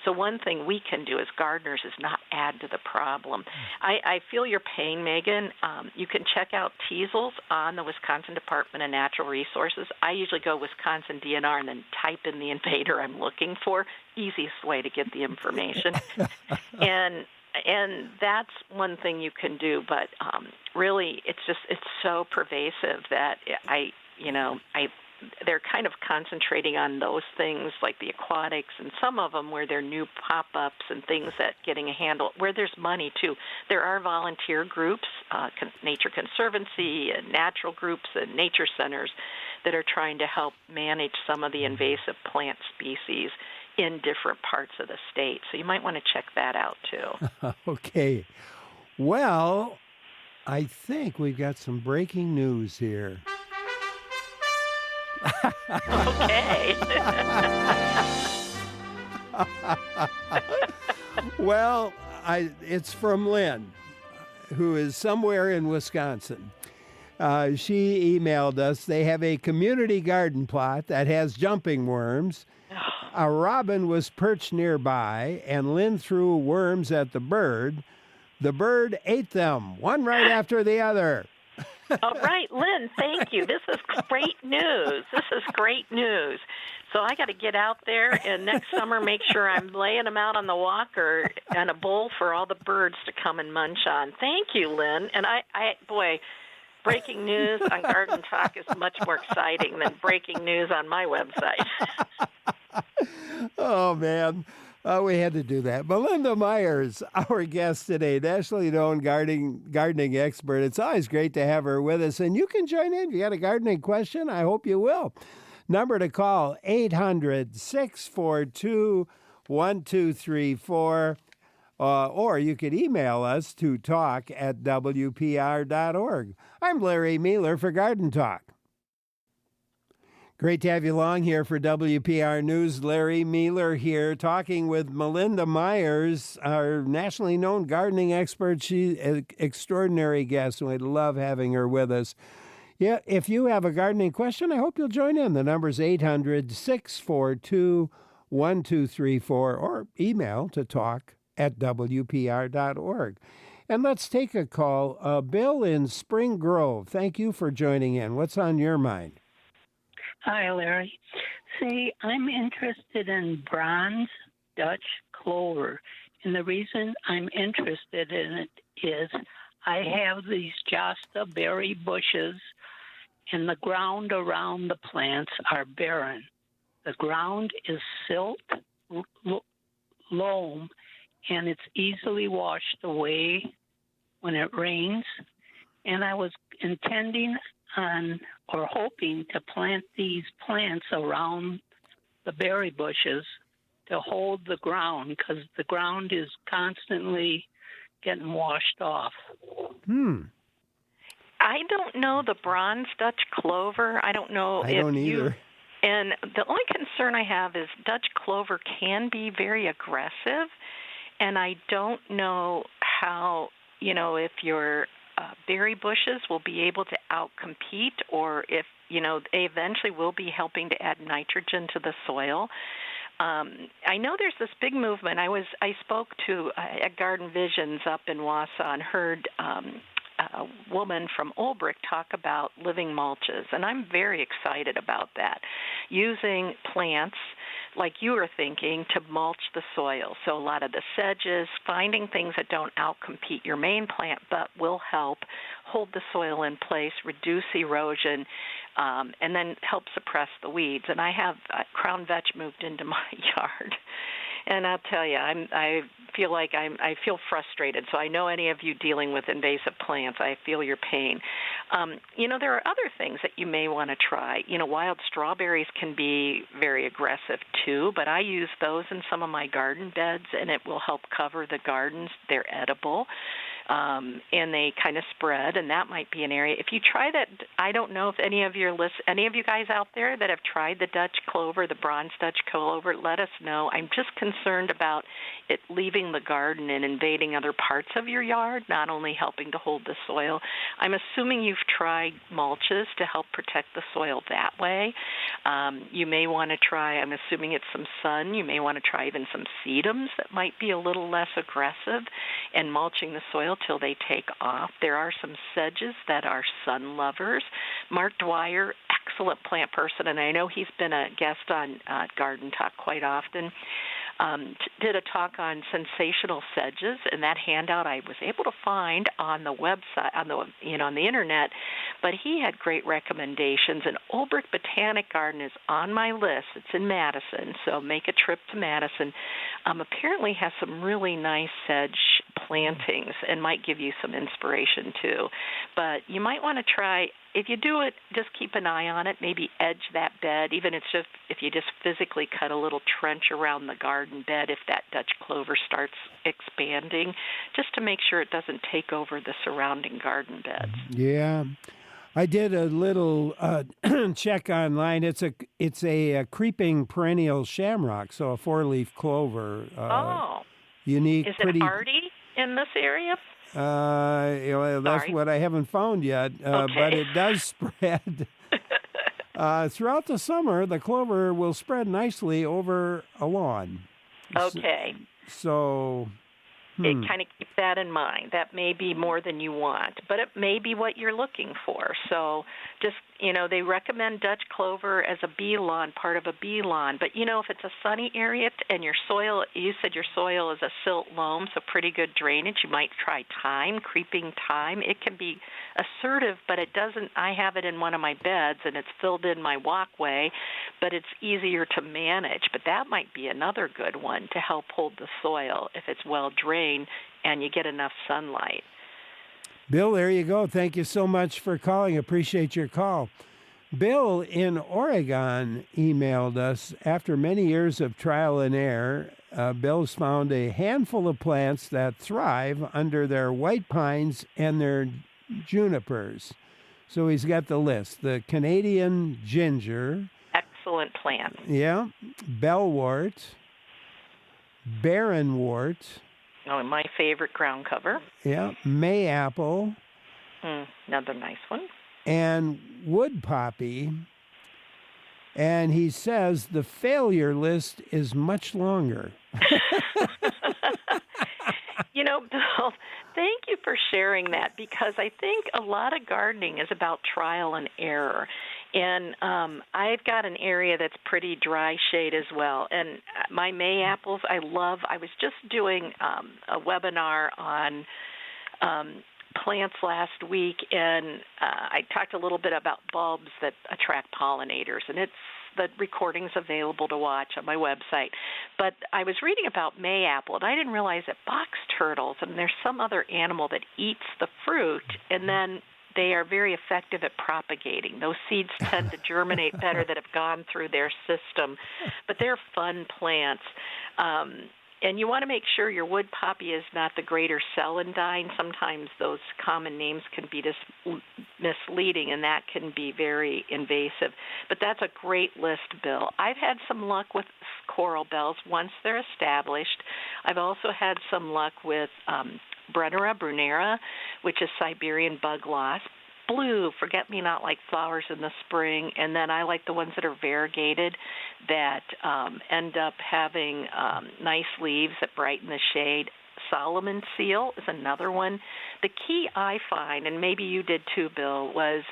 So one thing we can do as gardeners is not add to the problem. I feel your pain, Megan. You can check out teasels on the Wisconsin Department of Natural Resources. I usually go Wisconsin DNR and then type in the invader I'm looking for. Easiest way to get the information. And that's one thing you can do, but really it's so pervasive that they're kind of concentrating on those things like the aquatics and some of them where they're new pop-ups and things that getting a handle, where there's money too. There are volunteer groups, Nature Conservancy and natural groups and nature centers that are trying to help manage some of the invasive plant species in different parts of the state. So you might want to check that out too. Okay. Well, I think we've got some breaking news here. Okay. Well, it's from Lynn, who is somewhere in Wisconsin. She emailed us. They have a community garden plot that has jumping worms. A robin was perched nearby, and Lynn threw worms at the bird. The bird ate them, one right after the other. All right, Lynn, thank you. This is great news. So I got to get out there and next summer make sure I'm laying them out on the walker and a bowl for all the birds to come and munch on. Thank you, Lynn. And breaking news on Garden Talk is much more exciting than breaking news on my website. Oh, man. We had to do that. Melinda Myers, our guest today, nationally known gardening expert. It's always great to have her with us. And you can join in. If you got a gardening question, I hope you will. Number to call, 800-642-1234. Or you could email us to talk@wpr.org. I'm Larry Mealer for Garden Talk. Great to have you along here for WPR News. Larry Mealer here talking with Melinda Myers, our nationally known gardening expert. She's an extraordinary guest, and we'd love having her with us. Yeah, if you have a gardening question, I hope you'll join in. The number's 800-642-1234 or email to talk@wpr.org. And let's take a call. Bill in Spring Grove, thank you for joining in. What's on your mind? Hi, Larry. See, I'm interested in bronze Dutch clover. And the reason I'm interested in it is I have these Josta berry bushes, and the ground around the plants are barren. The ground is silt, loam, and it's easily washed away when it rains. And I was intending on or hoping to plant these plants around the berry bushes to hold the ground, because the ground is constantly getting washed off. I don't know the bronze Dutch clover. I don't know I don't either. And the only concern I have is Dutch clover can be very aggressive, and I don't know how, if your berry bushes will be able to outcompete, or if, they eventually will be helping to add nitrogen to the soil. I know there's this big movement. I spoke to at Garden Visions up in Wausau and heard a woman from Olbrich talk about living mulches, and I'm very excited about that, using plants like you were thinking to mulch the soil. So a lot of the sedges, finding things that don't outcompete your main plant but will help hold the soil in place, reduce erosion, and then help suppress the weeds. And I have crown vetch moved into my yard. And I'll tell you, I feel frustrated. So I know any of you dealing with invasive plants, I feel your pain. There are other things that you may want to try. Wild strawberries can be very aggressive too, but I use those in some of my garden beds, and it will help cover the gardens. They're edible. And they kind of spread, and that might be an area. If you try that, I don't know if any of you guys out there that have tried the Dutch clover, the bronze Dutch clover, let us know. I'm just concerned about it leaving the garden and invading other parts of your yard, not only helping to hold the soil. I'm assuming you've tried mulches to help protect the soil that way. You may want to try, I'm assuming it's some sun, you may want to try even some sedums that might be a little less aggressive, and mulching the soil till they take off. There are some sedges that are sun lovers. Mark Dwyer, excellent plant person, and I know he's been a guest on Garden Talk quite often, did a talk on sensational sedges, and that handout I was able to find on the website, on the internet, but he had great recommendations, and Olbrich Botanic Garden is on my list. It's in Madison, so make a trip to Madison. Apparently has some really nice sedge plantings and might give you some inspiration too. But you might want to try, if you do it, just keep an eye on it, maybe edge that bed, even if you just physically cut a little trench around the garden bed if that Dutch clover starts expanding, just to make sure it doesn't take over the surrounding garden beds. Yeah. I did a little check online. It's a creeping perennial shamrock, so a 4-leaf clover. Unique. Is it hardy in this area? That's what I haven't found yet, Okay. but it does spread. Throughout the summer, the clover will spread nicely over a lawn. Okay. So It kind of keep that in mind. That may be more than you want, but it may be what you're looking for. So just, they recommend Dutch clover as a bee lawn, part of a bee lawn. But, if it's a sunny area and your soil, you said your soil is a silt loam, so pretty good drainage, you might try thyme, creeping thyme. It can be assertive, but it doesn't. I have it in one of my beds, and it's filled in my walkway, but it's easier to manage. But that might be another good one to help hold the soil if it's well drained and you get enough sunlight. Bill, there you go. Thank you so much for calling. Appreciate your call. Bill in Oregon emailed us. After many years of trial and error, Bill's found a handful of plants that thrive under their white pines and their junipers. So he's got the list. The Canadian ginger. Excellent plant. Yeah. Bellwort. Barrenwort. Oh, my favorite ground cover. Yeah. Mayapple. Another nice one. and wood poppy. And he says the failure list is much longer. Bill, thank you for sharing that, because I think a lot of gardening is about trial and error. And I've got an area that's pretty dry shade as well. And my May apples, I was just doing a webinar on plants last week, and I talked a little bit about bulbs that attract pollinators, and the recording's available to watch on my website. But I was reading about mayapple, and I didn't realize that box turtles, and there's some other animal that eats the fruit, and then they are very effective at propagating. Those seeds tend to germinate better that have gone through their system, but they're fun plants. And you want to make sure your wood poppy is not the greater celandine. Sometimes those common names can be misleading, and that can be very invasive. But that's a great list, Bill. I've had some luck with coral bells once they're established. I've also had some luck with Brennera brunera, which is Siberian bug loss. Blue forget-me-not-like flowers in the spring, and then I like the ones that are variegated that end up having nice leaves that brighten the shade. Solomon seal is another one. The key I find, and maybe you did too, Bill, was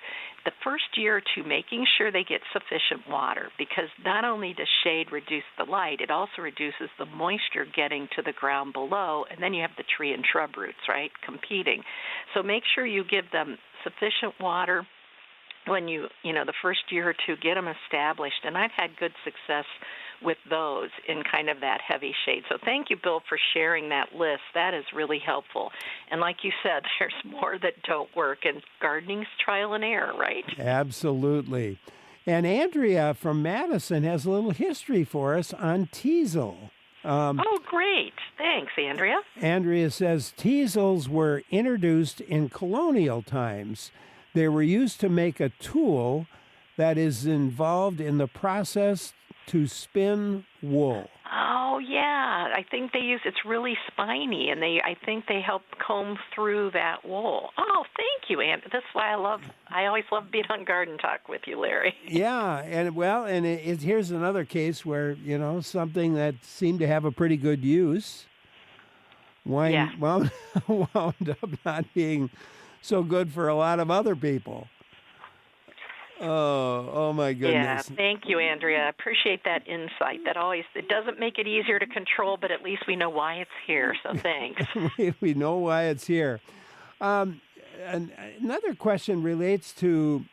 the first year or two making sure they get sufficient water, because not only does shade reduce the light, it also reduces the moisture getting to the ground below, and then you have the tree and shrub roots, right, competing. So make sure you give them sufficient water when the first year or two, get them established. And I've had good success with those in kind of that heavy shade. So thank you, Bill, for sharing that list. That is really helpful. And like you said, there's more that don't work, and gardening's trial and error, right? Absolutely. And Andrea from Madison has a little history for us on teasel. Oh, great. Thanks, Andrea. Andrea says teasels were introduced in colonial times. They were used to make a tool that is involved in the process to spin wool. Oh, yeah. I think it's really spiny, and I think they help comb through that wool. Oh, thank you, Ann. That's why I always love being on Garden Talk with you, Larry. Yeah, and here's another case where, something that seemed to have a pretty good use wound up not being so good for a lot of other people. Oh my goodness. Yeah, thank you, Andrea. I appreciate that insight. It doesn't make it easier to control, but at least we know why it's here, so thanks. We know why it's here. Another question relates to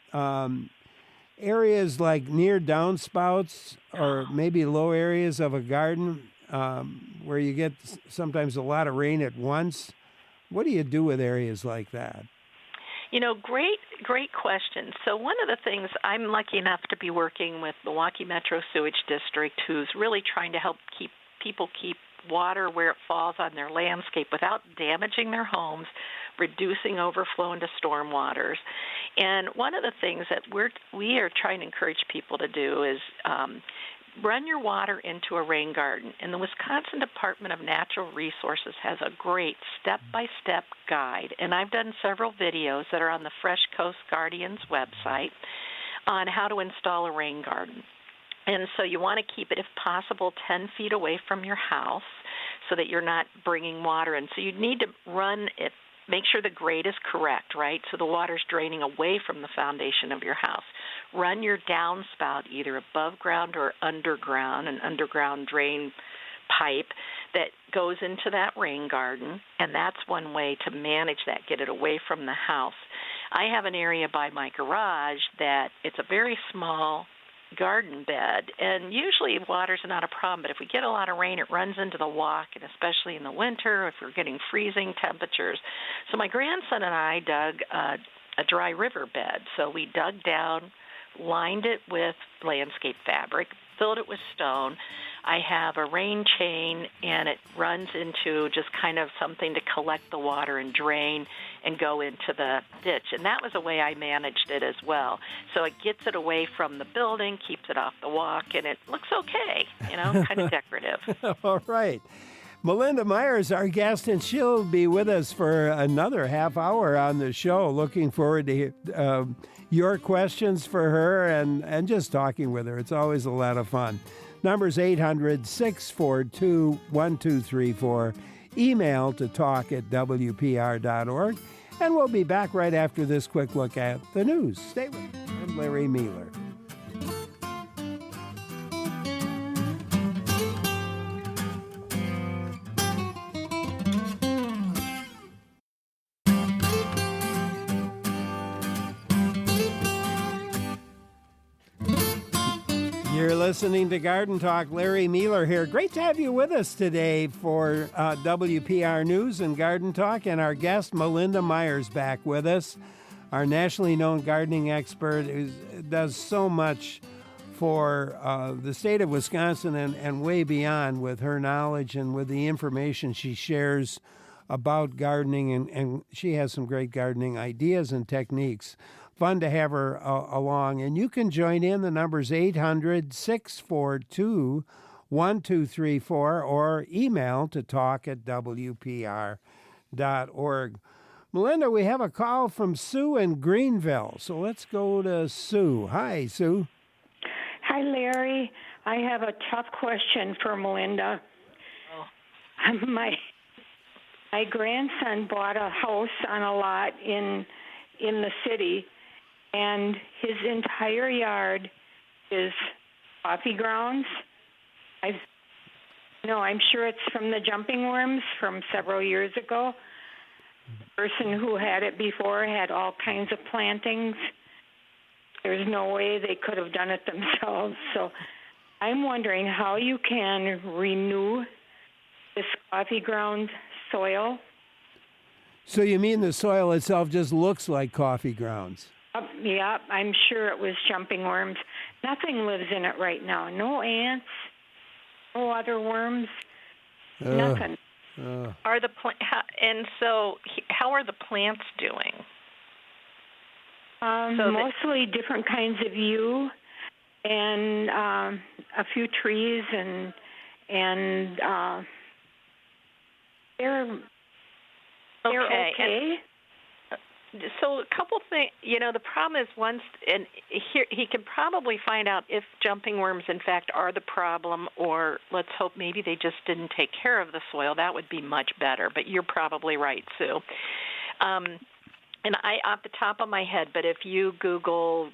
areas like near downspouts or maybe low areas of a garden where you get sometimes a lot of rain at once. What do you do with areas like that? Great question. So one of the things, I'm lucky enough to be working with Milwaukee Metro Sewage District, who's really trying to help people keep water where it falls on their landscape without damaging their homes, reducing overflow into storm waters. And one of the things that we are trying to encourage people to do is run your water into a rain garden. And the Wisconsin Department of Natural Resources has a great step-by-step guide. And I've done several videos that are on the Fresh Coast Guardian's website on how to install a rain garden. And so you want to keep it, if possible, 10 feet away from your house so that you're not bringing water in. So you need to run it, make sure the grade is correct, right? So the water's draining away from the foundation of your house. Run your downspout either above ground or underground, an underground drain pipe that goes into that rain garden, and that's one way to manage that, get it away from the house. I have an area by my garage that it's a very small garden bed, and usually water's not a problem, but if we get a lot of rain, it runs into the walk, and especially in the winter, if we're getting freezing temperatures. So my grandson and I dug a dry river bed. So we dug down, lined it with landscape fabric, filled it with stone. I have a rain chain, and it runs into just kind of something to collect the water and drain and go into the ditch. And that was a way I managed it as well. So it gets it away from the building, keeps it off the walk, and it looks okay, kind of decorative. All right. Melinda Myers, our guest, and she'll be with us for another half hour on the show. Looking forward to your questions for her and just talking with her. It's always a lot of fun. Number's 800-642-1234. Email to talk@wpr.org. And we'll be back right after this quick look at the news. Stay with me. I'm Larry Mueller. You're listening to Garden Talk. Larry Mueller here. Great to have you with us today for WPR News and Garden Talk, and our guest, Melinda Myers, back with us, our nationally known gardening expert who does so much for the state of Wisconsin and way beyond with her knowledge and with the information she shares about gardening, and she has some great gardening ideas and techniques. Fun to have her along. And you can join in. The number's 800-642-1234 or email to talk@wpr.org. Melinda, we have a call from Sue in Greenville. So let's go to Sue. Hi, Sue. Hi, Larry. I have a tough question for Melinda. My grandson bought a house on a lot in the city, and his entire yard is coffee grounds. I'm sure it's from the jumping worms from several years ago. The person who had it before had all kinds of plantings. There's no way they could have done it themselves. So I'm wondering how you can renew this coffee ground soil. So you mean the soil itself just looks like coffee grounds? Yeah, I'm sure it was jumping worms. Nothing lives in it right now. No ants, no other worms, nothing. Are the how are the plants doing? Mostly different kinds of yew and a few trees, and they're okay. So a couple things, the problem is here he can probably find out if jumping worms in fact are the problem, or let's hope maybe they just didn't take care of the soil. That would be much better, but you're probably right, Sue. And I, off the top of my head, but if you Google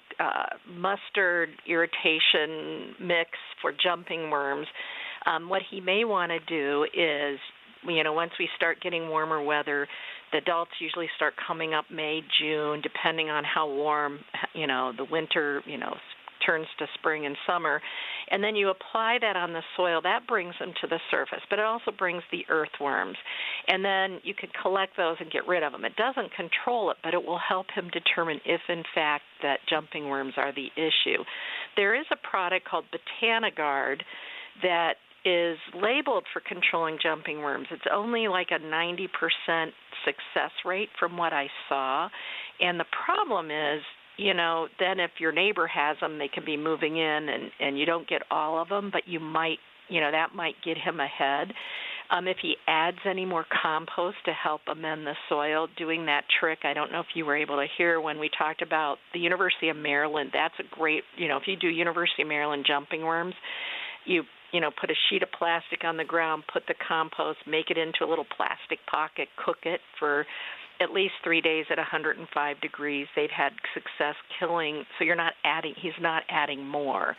mustard irritation mix for jumping worms, what he may want to do is, once we start getting warmer weather, the adults usually start coming up May, June, depending on how warm, the winter, turns to spring and summer. And then you apply that on the soil. That brings them to the surface, but it also brings the earthworms. And then you can collect those and get rid of them. It doesn't control it, but it will help him determine if, in fact, that jumping worms are the issue. There is a product called Botanigard that is labeled for controlling jumping worms. It's only like a 90% success rate from what I saw. And the problem is, then if your neighbor has them, they can be moving in and you don't get all of them, but you might, that might get him ahead. If he adds any more compost to help amend the soil, doing that trick, I don't know if you were able to hear when we talked about the University of Maryland. That's a great, if you do University of Maryland jumping worms, you put a sheet of plastic on the ground, put the compost, make it into a little plastic pocket, cook it for at least 3 days at 105 degrees. They've had success killing, so he's not adding more.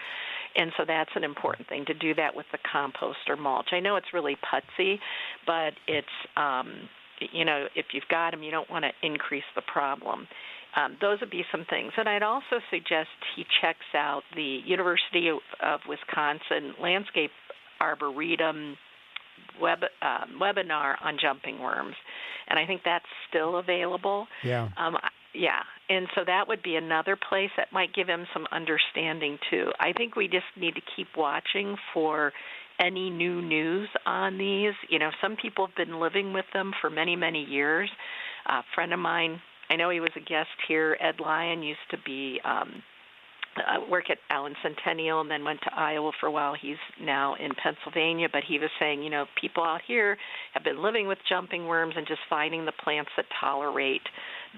And so that's an important thing, to do that with the compost or mulch. I know it's really putsy, but it's, if you've got them, you don't want to increase the problem. Those would be some things. And I'd also suggest he checks out the University of Wisconsin Landscape Arboretum webinar on jumping worms. And I think that's still available. Yeah. And so that would be another place that might give him some understanding, too. I think we just need to keep watching for any new news on these. Some people have been living with them for many, many years. A friend of mine, I know he was a guest here, Ed Lyon, used to be work at Allen Centennial and then went to Iowa for a while. He's now in Pennsylvania, but he was saying, people out here have been living with jumping worms and just finding the plants that tolerate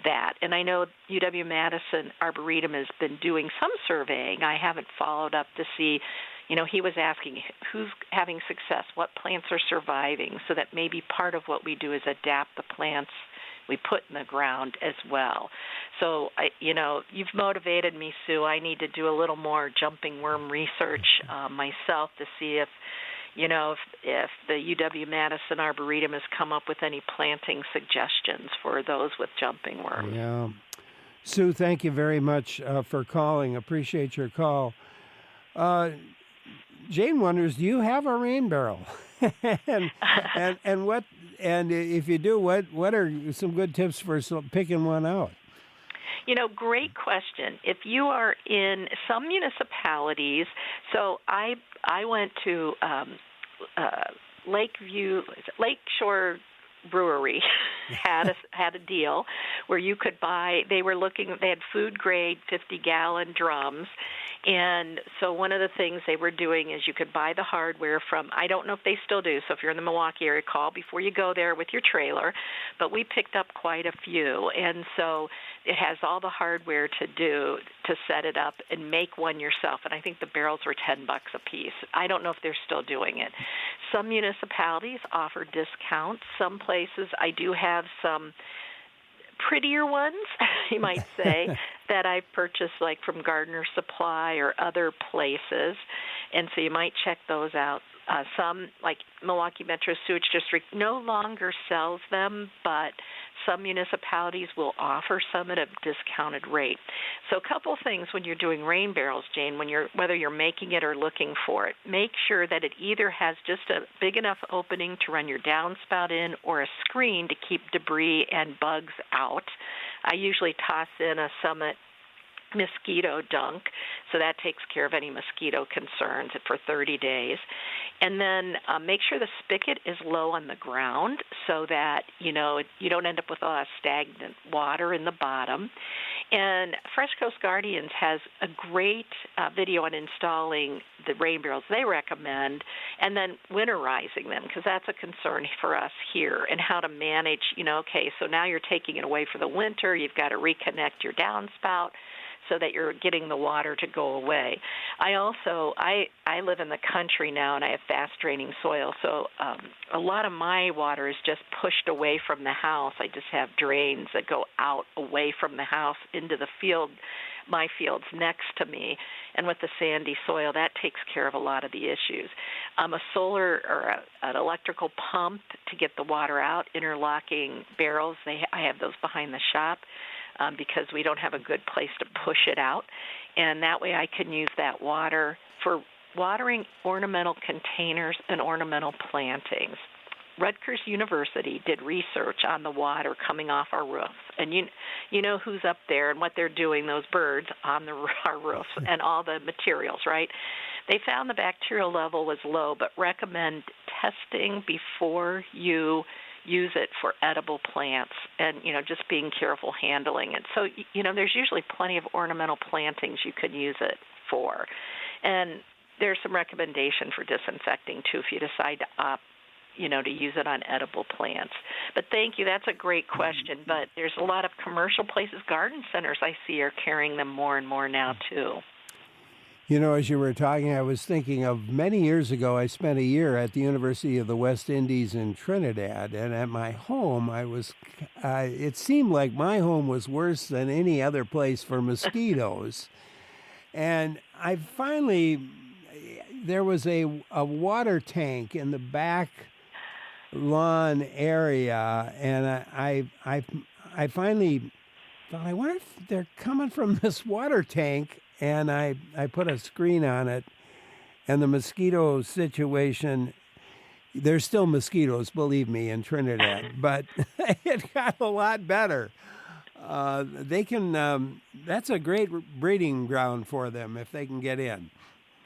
that. And I know UW-Madison Arboretum has been doing some surveying. I haven't followed up to see, he was asking who's having success, what plants are surviving, so that maybe part of what we do is adapt the plants we put in the ground as well. So, you've motivated me, Sue. I need to do a little more jumping worm research myself to see if the UW-Madison Arboretum has come up with any planting suggestions for those with jumping worms. Yeah. Sue, thank you very much for calling. Appreciate your call. Jane wonders, do you have a rain barrel? and what? And if you do, what are some good tips for picking one out? Great question. If you are in some municipalities, so I went to Lakeshore Brewery had a deal where you could buy. They had food grade 50-gallon drums. And so one of the things they were doing is you could buy the hardware from, I don't know if they still do, so if you're in the Milwaukee area, call before you go there with your trailer. But we picked up quite a few. And so it has all the hardware to set it up and make one yourself. And I think the barrels were $10 a piece. I don't know if they're still doing it. Some municipalities offer discounts. Some places, I do have some prettier ones, you might say, that I've purchased like from Gardener Supply or other places. And so you might check those out. Some, like Milwaukee Metro Sewage District, no longer sells them, but some municipalities will offer some at a discounted rate. So a couple things when you're doing rain barrels, Jane, whether you're making it or looking for it, make sure that it either has just a big enough opening to run your downspout in or a screen to keep debris and bugs out. I usually toss in a Summit mosquito dunk, so that takes care of any mosquito concerns for 30 days. And then make sure the spigot is low on the ground so that, you don't end up with a lot of stagnant water in the bottom. And Fresh Coast Guardians has a great video on installing the rain barrels they recommend and then winterizing them, because that's a concern for us here, and how to manage, okay, so now you're taking it away for the winter. You've got to reconnect your downspout so that you're getting the water to go away. I live in the country now, and I have fast-draining soil, so a lot of my water is just pushed away from the house. I just have drains that go out away from the house into the field, my fields next to me, and with the sandy soil, that takes care of a lot of the issues. A solar or an electrical pump to get the water out, interlocking barrels, I have those behind the shop. Because we don't have a good place to push it out. And that way I can use that water for watering ornamental containers and ornamental plantings. Rutgers University did research on the water coming off our roofs. And you know who's up there and what they're doing, those birds on our roofs and all the materials, right? They found the bacterial level was low, but recommend testing before you use it for edible plants and, just being careful handling it. So, there's usually plenty of ornamental plantings you could use it for. And there's some recommendation for disinfecting, too, if you decide to opt, to use it on edible plants. But thank you. That's a great question. But there's a lot of commercial places, garden centers I see are carrying them more and more now, too. As you were talking, I was thinking of many years ago, I spent a year at the University of the West Indies in Trinidad, and at my home, it seemed like my home was worse than any other place for mosquitoes. And there was a water tank in the back lawn area, and I finally thought, I wonder if they're coming from this water tank. And I put a screen on it, and the mosquito situation, there's still mosquitoes, believe me, in Trinidad, but it got a lot better. That's a great breeding ground for them if they can get in.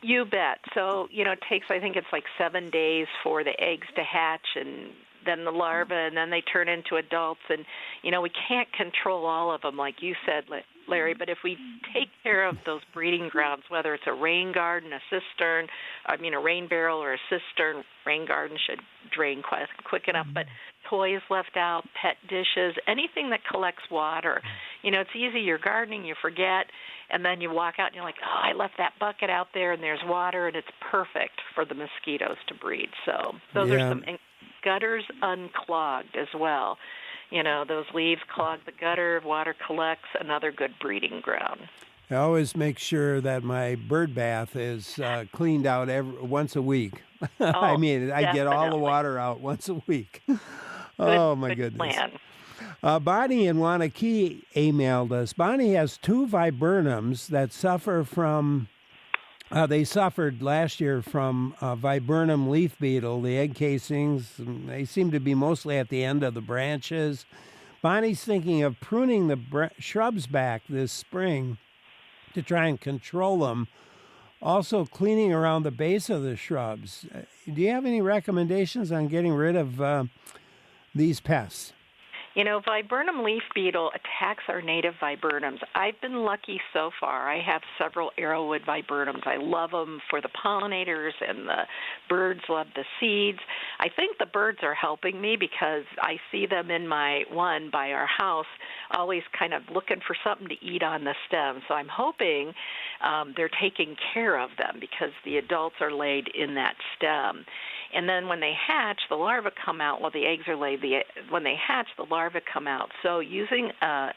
You bet. So, it takes, I think it's like 7 days for the eggs to hatch, and then the larvae, and then they turn into adults. And, we can't control all of them, like you said, Larry, but if we take care of those breeding grounds, whether it's a rain garden, a cistern, a rain barrel or a cistern, rain garden should drain quick enough, but toys left out, pet dishes, anything that collects water. It's easy, you're gardening, you forget, and then you walk out and you're like, oh, I left that bucket out there and there's water, and it's perfect for the mosquitoes to breed. So those are some gutters unclogged as well. Those leaves clog the gutter, water collects, another good breeding ground. I always make sure that my bird bath is cleaned out once a week. I get all the water out once a week. Oh, my goodness. Plan. Bonnie in Wanakee emailed us. Bonnie has 2 viburnums that suffer from, they suffered last year from viburnum leaf beetle, the egg casings. They seem to be mostly at the end of the branches. Bonnie's thinking of pruning the shrubs back this spring to try and control them. Also cleaning around the base of the shrubs. Do you have any recommendations on getting rid of these pests? Viburnum leaf beetle attacks our native viburnums. I've been lucky so far. I have several arrowwood viburnums. I love them for the pollinators, and the birds love the seeds. I think the birds are helping me because I see them in my one by our house, always kind of looking for something to eat on the stem. So I'm hoping they're taking care of them because the adults are laid in that stem. And then when they hatch, the larvae come out. Well, the eggs are laid. When they hatch, the larvae come out. So using a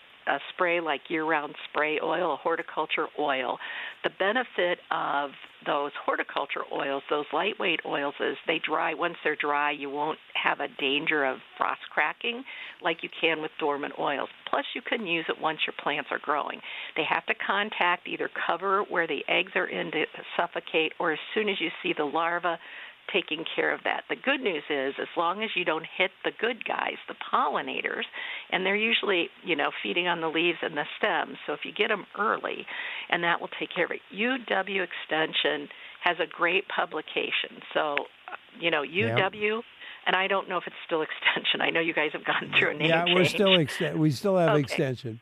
spray like year-round spray oil, a horticulture oil, the benefit of those horticulture oils, those lightweight oils, is they dry. Once they're dry, you won't have a danger of frost cracking like you can with dormant oils. Plus, you can use it once your plants are growing. They have to contact either cover where the eggs are in to suffocate, or as soon as you see the larva, taking care of that. The good news is, as long as you don't hit the good guys, the pollinators, and they're usually, feeding on the leaves and the stems, so if you get them early, and that will take care of it. UW Extension has a great publication. So, UW, and I don't know if it's still Extension. I know you guys have gone through a name change. We still have Extension.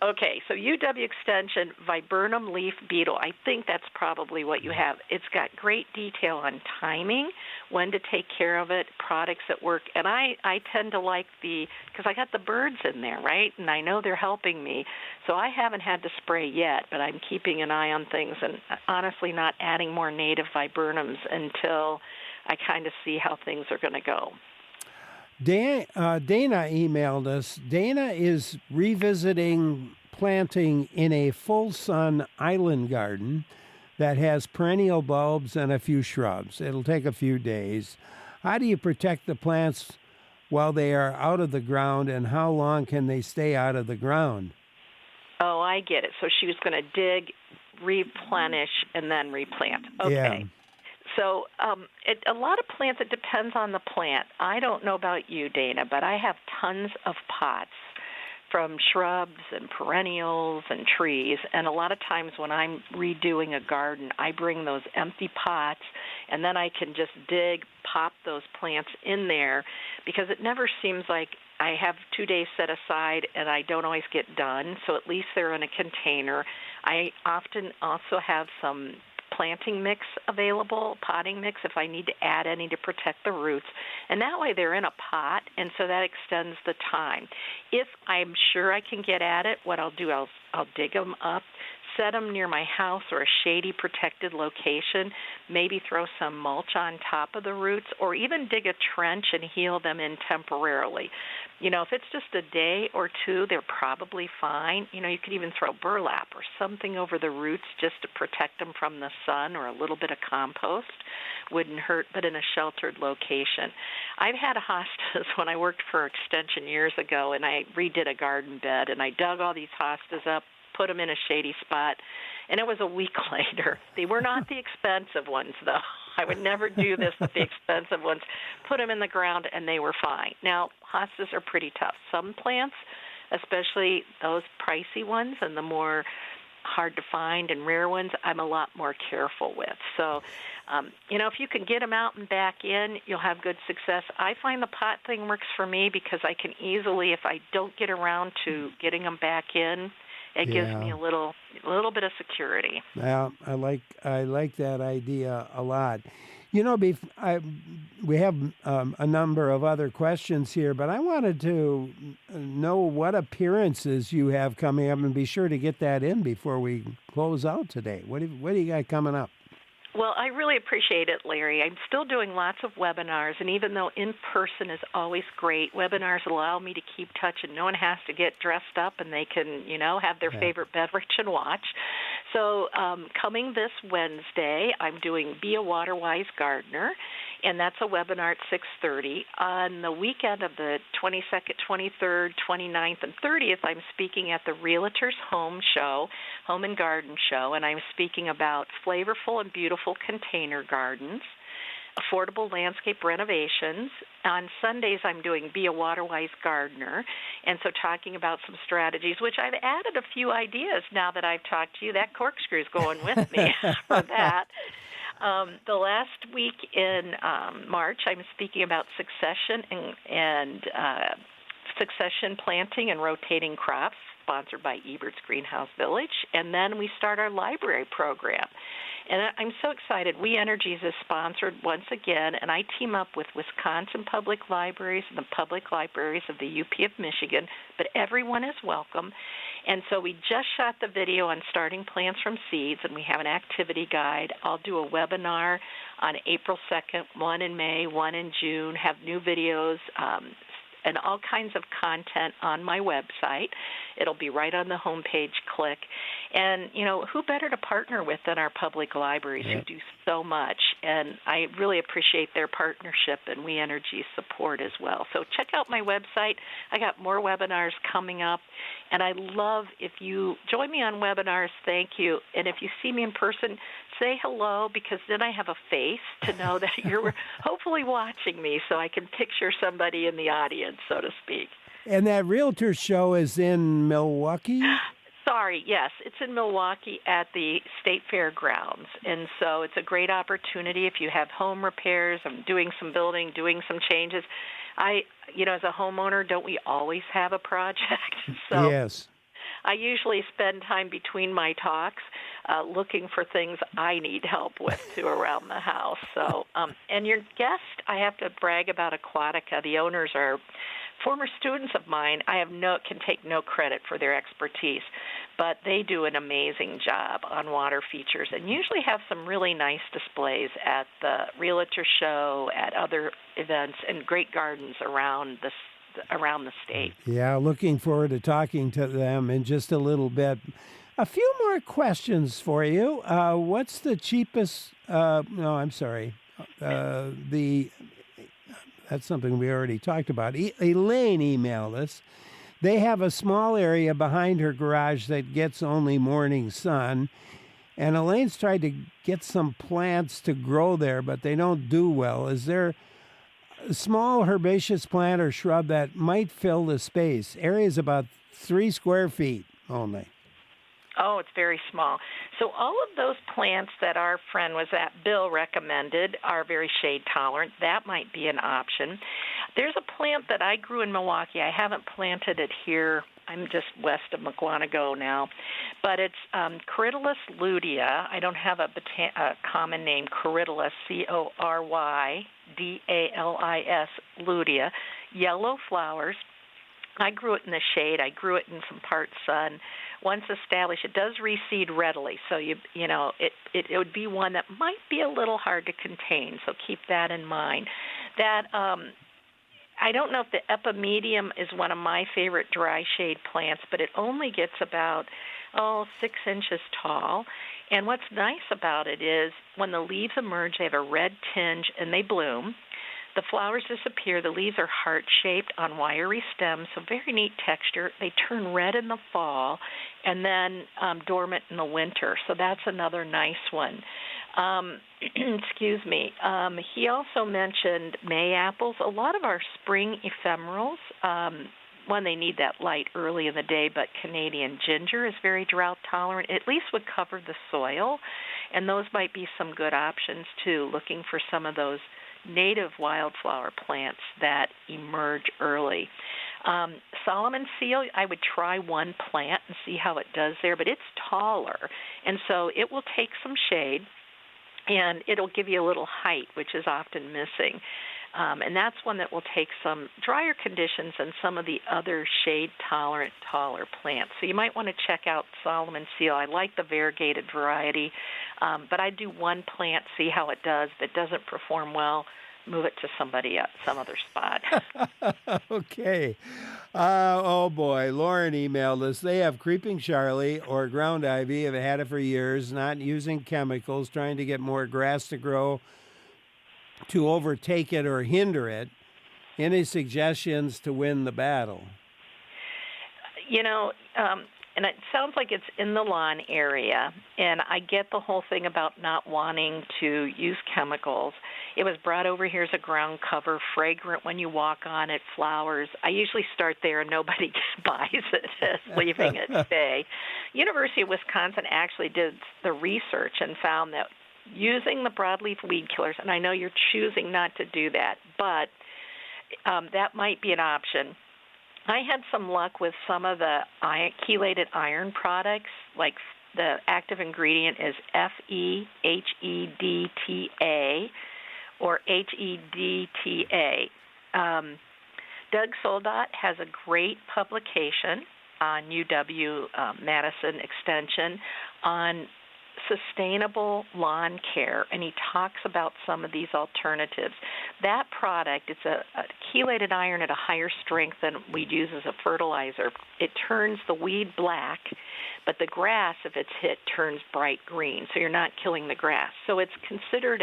Okay, so UW Extension, viburnum leaf beetle, I think that's probably what you have. It's got great detail on timing, when to take care of it, products that work. And I tend to like because I got the birds in there, right? And I know they're helping me. So I haven't had to spray yet, but I'm keeping an eye on things and honestly not adding more native viburnums until I kind of see how things are going to go. Dana emailed us. Dana is revisiting planting in a full sun island garden that has perennial bulbs and a few shrubs. It'll take a few days. How do you protect the plants while they are out of the ground, and how long can they stay out of the ground? Oh, I get it. So she was going to dig, replenish, and then replant. Okay. Yeah. So a lot of plants, it depends on the plant. I don't know about you, Dana, but I have tons of pots from shrubs and perennials and trees. And a lot of times when I'm redoing a garden, I bring those empty pots, and then I can just dig, pop those plants in there, because it never seems like I have 2 days set aside and I don't always get done. So at least they're in a container. I often also have some planting mix available, potting mix, if I need to add any to protect the roots. And that way they're in a pot, and so that extends the time. If I'm sure I can get at it, what I'll do, I'll dig them up, set them near my house or a shady, protected location, maybe throw some mulch on top of the roots, or even dig a trench and heal them in temporarily. If it's just a day or two, they're probably fine. You could even throw burlap or something over the roots just to protect them from the sun, or a little bit of compost wouldn't hurt, but in a sheltered location. I've had a hostas when I worked for Extension years ago, and I redid a garden bed, and I dug all these hostas up, put them in a shady spot, and it was a week later. They were not the expensive ones, though. I would never do this with the expensive ones. Put them in the ground, and they were fine. Now, hostas are pretty tough. Some plants, especially those pricey ones and the more hard to find and rare ones, I'm a lot more careful with. So, if you can get them out and back in, you'll have good success. I find the pot thing works for me because I can easily, if I don't get around to getting them back in, It gives me a little bit of security. Well, I like that idea a lot. You know, we have a number of other questions here, but I wanted to know what appearances you have coming up, and be sure to get that in before we close out today. What do you got coming up? Well, I really appreciate it, Larry. I'm still doing lots of webinars, and even though in-person is always great, webinars allow me to keep touch, and no one has to get dressed up, and they can, have their favorite beverage and watch. So coming this Wednesday, I'm doing Be a Water-Wise Gardener, and that's a webinar at 6:30. On the weekend of the 22nd, 23rd, 29th, and 30th, I'm speaking at the Realtors Home and Garden Show, and I'm speaking about flavorful and beautiful container gardens, affordable landscape renovations. On Sundays, I'm doing Be a Water-Wise Gardener, and so talking about some strategies, which I've added a few ideas now that I've talked to you. That corkscrew's going with me for that. The last week in March, I'm speaking about succession and succession planting and rotating crops, sponsored by Ebert's Greenhouse Village. And then we start our library program. And I'm so excited. We Energies is sponsored once again, and I team up with Wisconsin Public Libraries and the public libraries of the UP of Michigan, but everyone is welcome. And so we just shot the video on starting plants from seeds, and we have an activity guide. I'll do a webinar on April 2nd, one in May, one in June, have new videos, and all kinds of content on my website. It'll be right on the homepage. Click. And, who better to partner with than our public libraries who do so much? And I really appreciate their partnership and We Energy support as well. So check out my website. I got more webinars coming up. And I love if you join me on webinars, thank you. And if you see me in person, say hello, because then I have a face to know that you're hopefully watching me, so I can picture somebody in the audience, so to speak. And that Realtor show is in Milwaukee? Sorry, yes. It's in Milwaukee at the State Fairgrounds. And so it's a great opportunity if you have home repairs. I'm doing some building, doing some changes. As a homeowner, don't we always have a project? So yes. I usually spend time between my talks looking for things I need help with too around the house. So, and your guest, I have to brag about Aquatica. The owners are former students of mine. I can take no credit for their expertise, but they do an amazing job on water features and usually have some really nice displays at the Realtor Show, at other events, and great gardens around the state. Yeah, looking forward to talking to them in just a little bit. A few more questions for you. What's the cheapest? That's something we already talked about. Elaine emailed us. They have a small area behind her garage that gets only morning sun. And Elaine's tried to get some plants to grow there, but they don't do well. Is there a small herbaceous plant or shrub that might fill the space? Area is about 3 square feet only. Oh, it's very small. So all of those plants that our friend Bill recommended are very shade tolerant. That might be an option. There's a plant that I grew in Milwaukee. I haven't planted it here. I'm just west of McGuanago now. But it's Corydalus lutea. I don't have a common name, Corydalus, Corydallis, lutea. Yellow flowers. I grew it in the shade. I grew it in some part sun. Once established, it does reseed readily, so it would be one that might be a little hard to contain. So keep that in mind. That I don't know if the epimedium is one of my favorite dry shade plants, but it only gets about 6 inches tall. And what's nice about it is when the leaves emerge, they have a red tinge and they bloom. The flowers disappear. The leaves are heart-shaped on wiry stems, so very neat texture. They turn red in the fall and then dormant in the winter, so that's another nice one. Excuse me. He also mentioned May apples. A lot of our spring ephemerals, they need that light early in the day, but Canadian ginger is very drought-tolerant. At least would cover the soil, and those might be some good options, too, looking for some of those native wildflower plants that emerge early. Solomon seal, I would try one plant and see how it does there, but it's taller, and so it will take some shade, and it'll give you a little height, which is often missing. And that's one that will take some drier conditions than some of the other shade-tolerant, taller plants. So you might want to check out Solomon seal. I like the variegated variety, but I do one plant, see how it does. If it doesn't perform well, move it to somebody else, some other spot. Okay. Oh, boy. Lauren emailed us. They have creeping Charlie or ground ivy, have had it for years, not using chemicals, trying to get more grass to grow to overtake it or hinder it. Any suggestions to win the battle? And it sounds like it's in the lawn area, and I get the whole thing about not wanting to use chemicals. It was brought over here as a ground cover, fragrant when you walk on it, flowers. I usually start there and nobody buys it, leaving it stay. University of Wisconsin actually did the research and found that using the broadleaf weed killers, and I know you're choosing not to do that, but that might be an option. I had some luck with some of the chelated iron products, like the active ingredient is FEHEDTA or HEDTA. Doug Soldat has a great publication on UW-Madison Extension on sustainable lawn care, and he talks about some of these alternatives. That product, it's a chelated iron at a higher strength than we'd use as a fertilizer. It turns the weed black, but the grass, if it's hit, turns bright green, so you're not killing the grass. So it's considered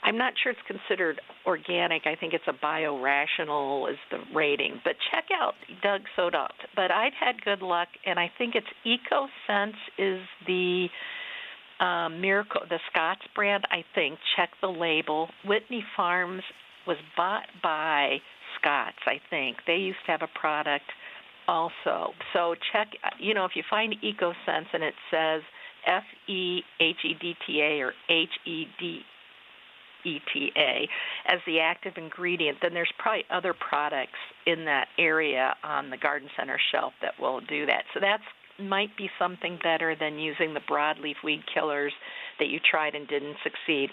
I'm not sure it's considered organic. I think it's a biorational is the rating. But check out Doug Soldat. But I've had good luck, and I think it's EcoSense is the Miracle, the Scott's brand, I think. Check the label. Whitney Farms was bought by Scott's, I think. They used to have a product also. So check, if you find EcoSense and it says FEHEDTA or HEDETA as the active ingredient, then there's probably other products in that area on the garden center shelf that will do that. So that's might be something better than using the broadleaf weed killers that you tried and didn't succeed.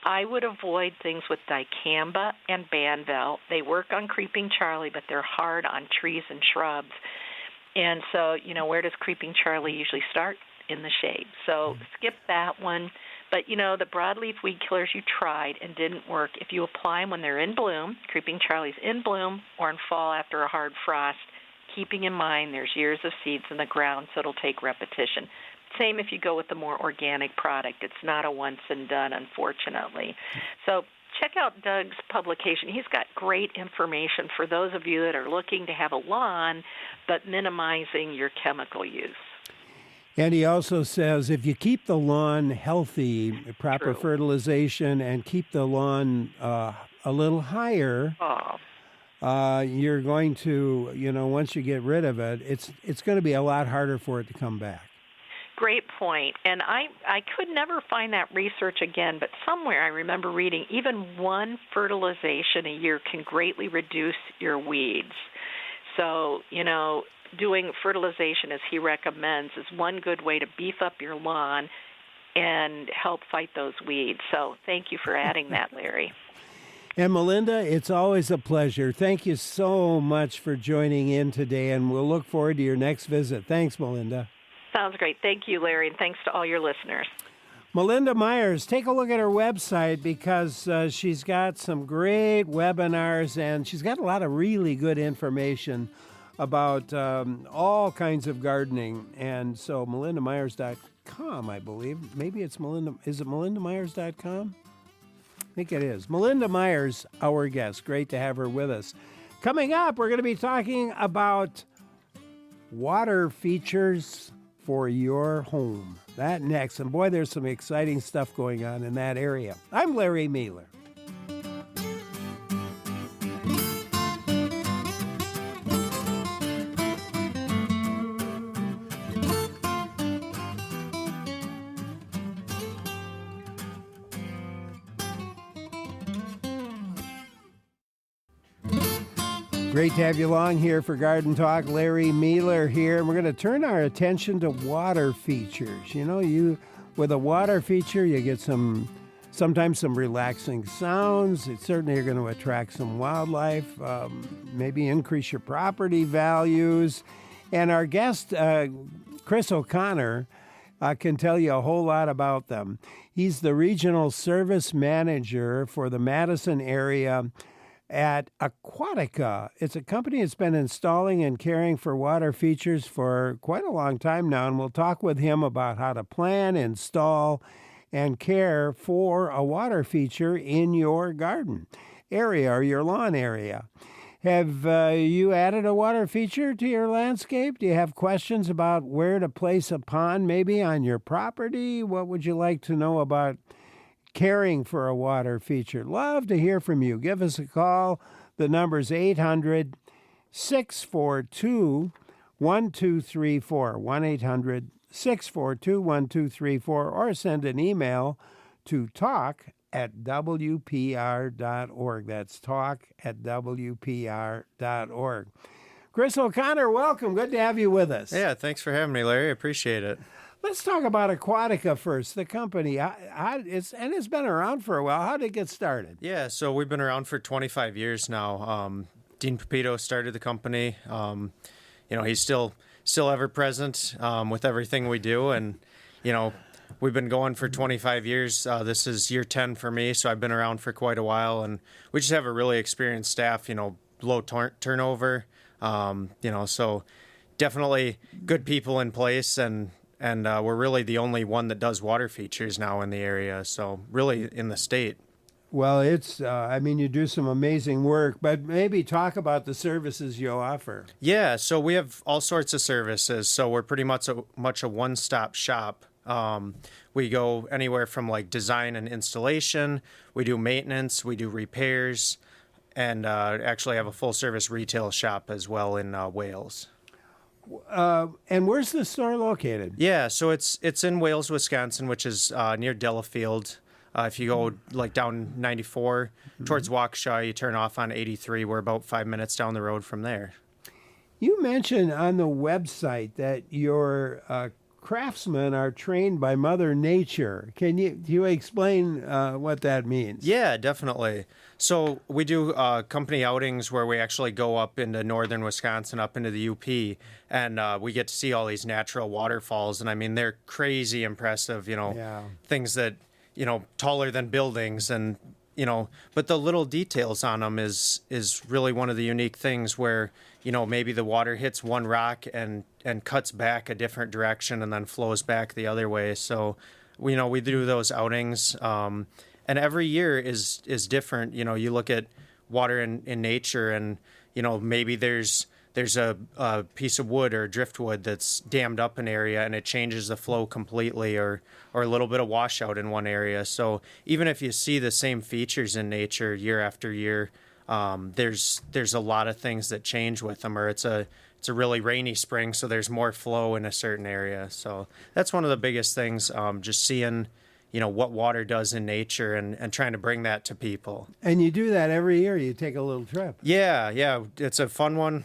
I would avoid things with dicamba and banvel. They work on creeping Charlie, but they're hard on trees and shrubs. And so, where does creeping Charlie usually start? In the shade. So skip that one. But, the broadleaf weed killers you tried and didn't work, if you apply them when they're in bloom, creeping Charlie's in bloom, or in fall after a hard frost, keeping in mind there's years of seeds in the ground, so it'll take repetition. Same if you go with the more organic product. It's not a once and done, unfortunately. So check out Doug's publication. He's got great information for those of you that are looking to have a lawn, but minimizing your chemical use. And he also says if you keep the lawn healthy, proper fertilization, and keep the lawn a little higher, you're going to, once you get rid of it, it's going to be a lot harder for it to come back. Great point. And I could never find that research again, but somewhere I remember reading even one fertilization a year can greatly reduce your weeds. So, doing fertilization as he recommends is one good way to beef up your lawn and help fight those weeds. So thank you for adding that, Larry. And Melinda, it's always a pleasure. Thank you so much for joining in today, and we'll look forward to your next visit. Thanks, Melinda. Sounds great. Thank you, Larry, and thanks to all your listeners. Melinda Myers, take a look at her website because she's got some great webinars, and she's got a lot of really good information about all kinds of gardening. And so melindamyers.com, I believe. Maybe it's is it melindamyers.com? I think it is. Melinda Myers, our guest. Great to have her with us. Coming up, we're going to be talking about water features for your home. That next. And boy, there's some exciting stuff going on in that area. I'm Larry Mealer. Great to have you along here for Garden Talk. Larry Mealer here. And we're going to turn our attention to water features. You know, with a water feature, you get sometimes some relaxing sounds. It's certainly you're going to attract some wildlife, maybe increase your property values. And our guest, Chris O'Connor, can tell you a whole lot about them. He's the regional service manager for the Madison area at Aquatica. It's a company that's been installing and caring for water features for quite a long time now, and we'll talk with him about how to plan, install, and care for a water feature in your garden area or your lawn area. Have you added a water feature to your landscape? Do you have questions about where to place a pond maybe on your property? What would you like to know about caring for a water feature? Love to hear from you. Give us a call. The number's 800-642-1234, 1-800-642-1234, or send an email to talk@wpr.org. That's talk@wpr.org. Chris O'Connor, welcome. Good to have you with us. Yeah, thanks for having me, Larry. I appreciate it. Let's talk about Aquatica first, the company. It's been around for a while. How did it get started? Yeah, so we've been around for 25 years now. Dean Pepito started the company. He's still ever present with everything we do. And, we've been going for 25 years. This is year 10 for me, so I've been around for quite a while. And we just have a really experienced staff, low turnover. So definitely good people in place, and we're really the only one that does water features now in the area, so really in the state. Well, it's, you do some amazing work, but maybe talk about the services you offer. Yeah, so we have all sorts of services, so we're pretty much a one-stop shop. We go anywhere from like design and installation, we do maintenance, we do repairs, and actually have a full-service retail shop as well in Wales. And where's the store located? Yeah, so it's in Wales, Wisconsin, which is near Delafield. If you go like down 94 towards Waukesha, you turn off on 83. We're about 5 minutes down the road from there. You mentioned on the website that your craftsmen are trained by Mother Nature. Do you explain what that means? Yeah, definitely. So we do company outings where we actually go up into northern Wisconsin, up into the UP, and we get to see all these natural waterfalls. And they're crazy impressive, things that, taller than buildings, and, but the little details on them is really one of the unique things where, maybe the water hits one rock and cuts back a different direction and then flows back the other way. So, we do those outings. And every year is different. You look at water in nature, and maybe there's a piece of wood or driftwood that's dammed up an area, and it changes the flow completely, or a little bit of washout in one area. So even if you see the same features in nature year after year, there's a lot of things that change with them. Or it's a really rainy spring, so there's more flow in a certain area. So that's one of the biggest things. Just seeing what water does in nature and trying to bring that to people. And you do that every year. You take a little trip. Yeah. It's a fun one.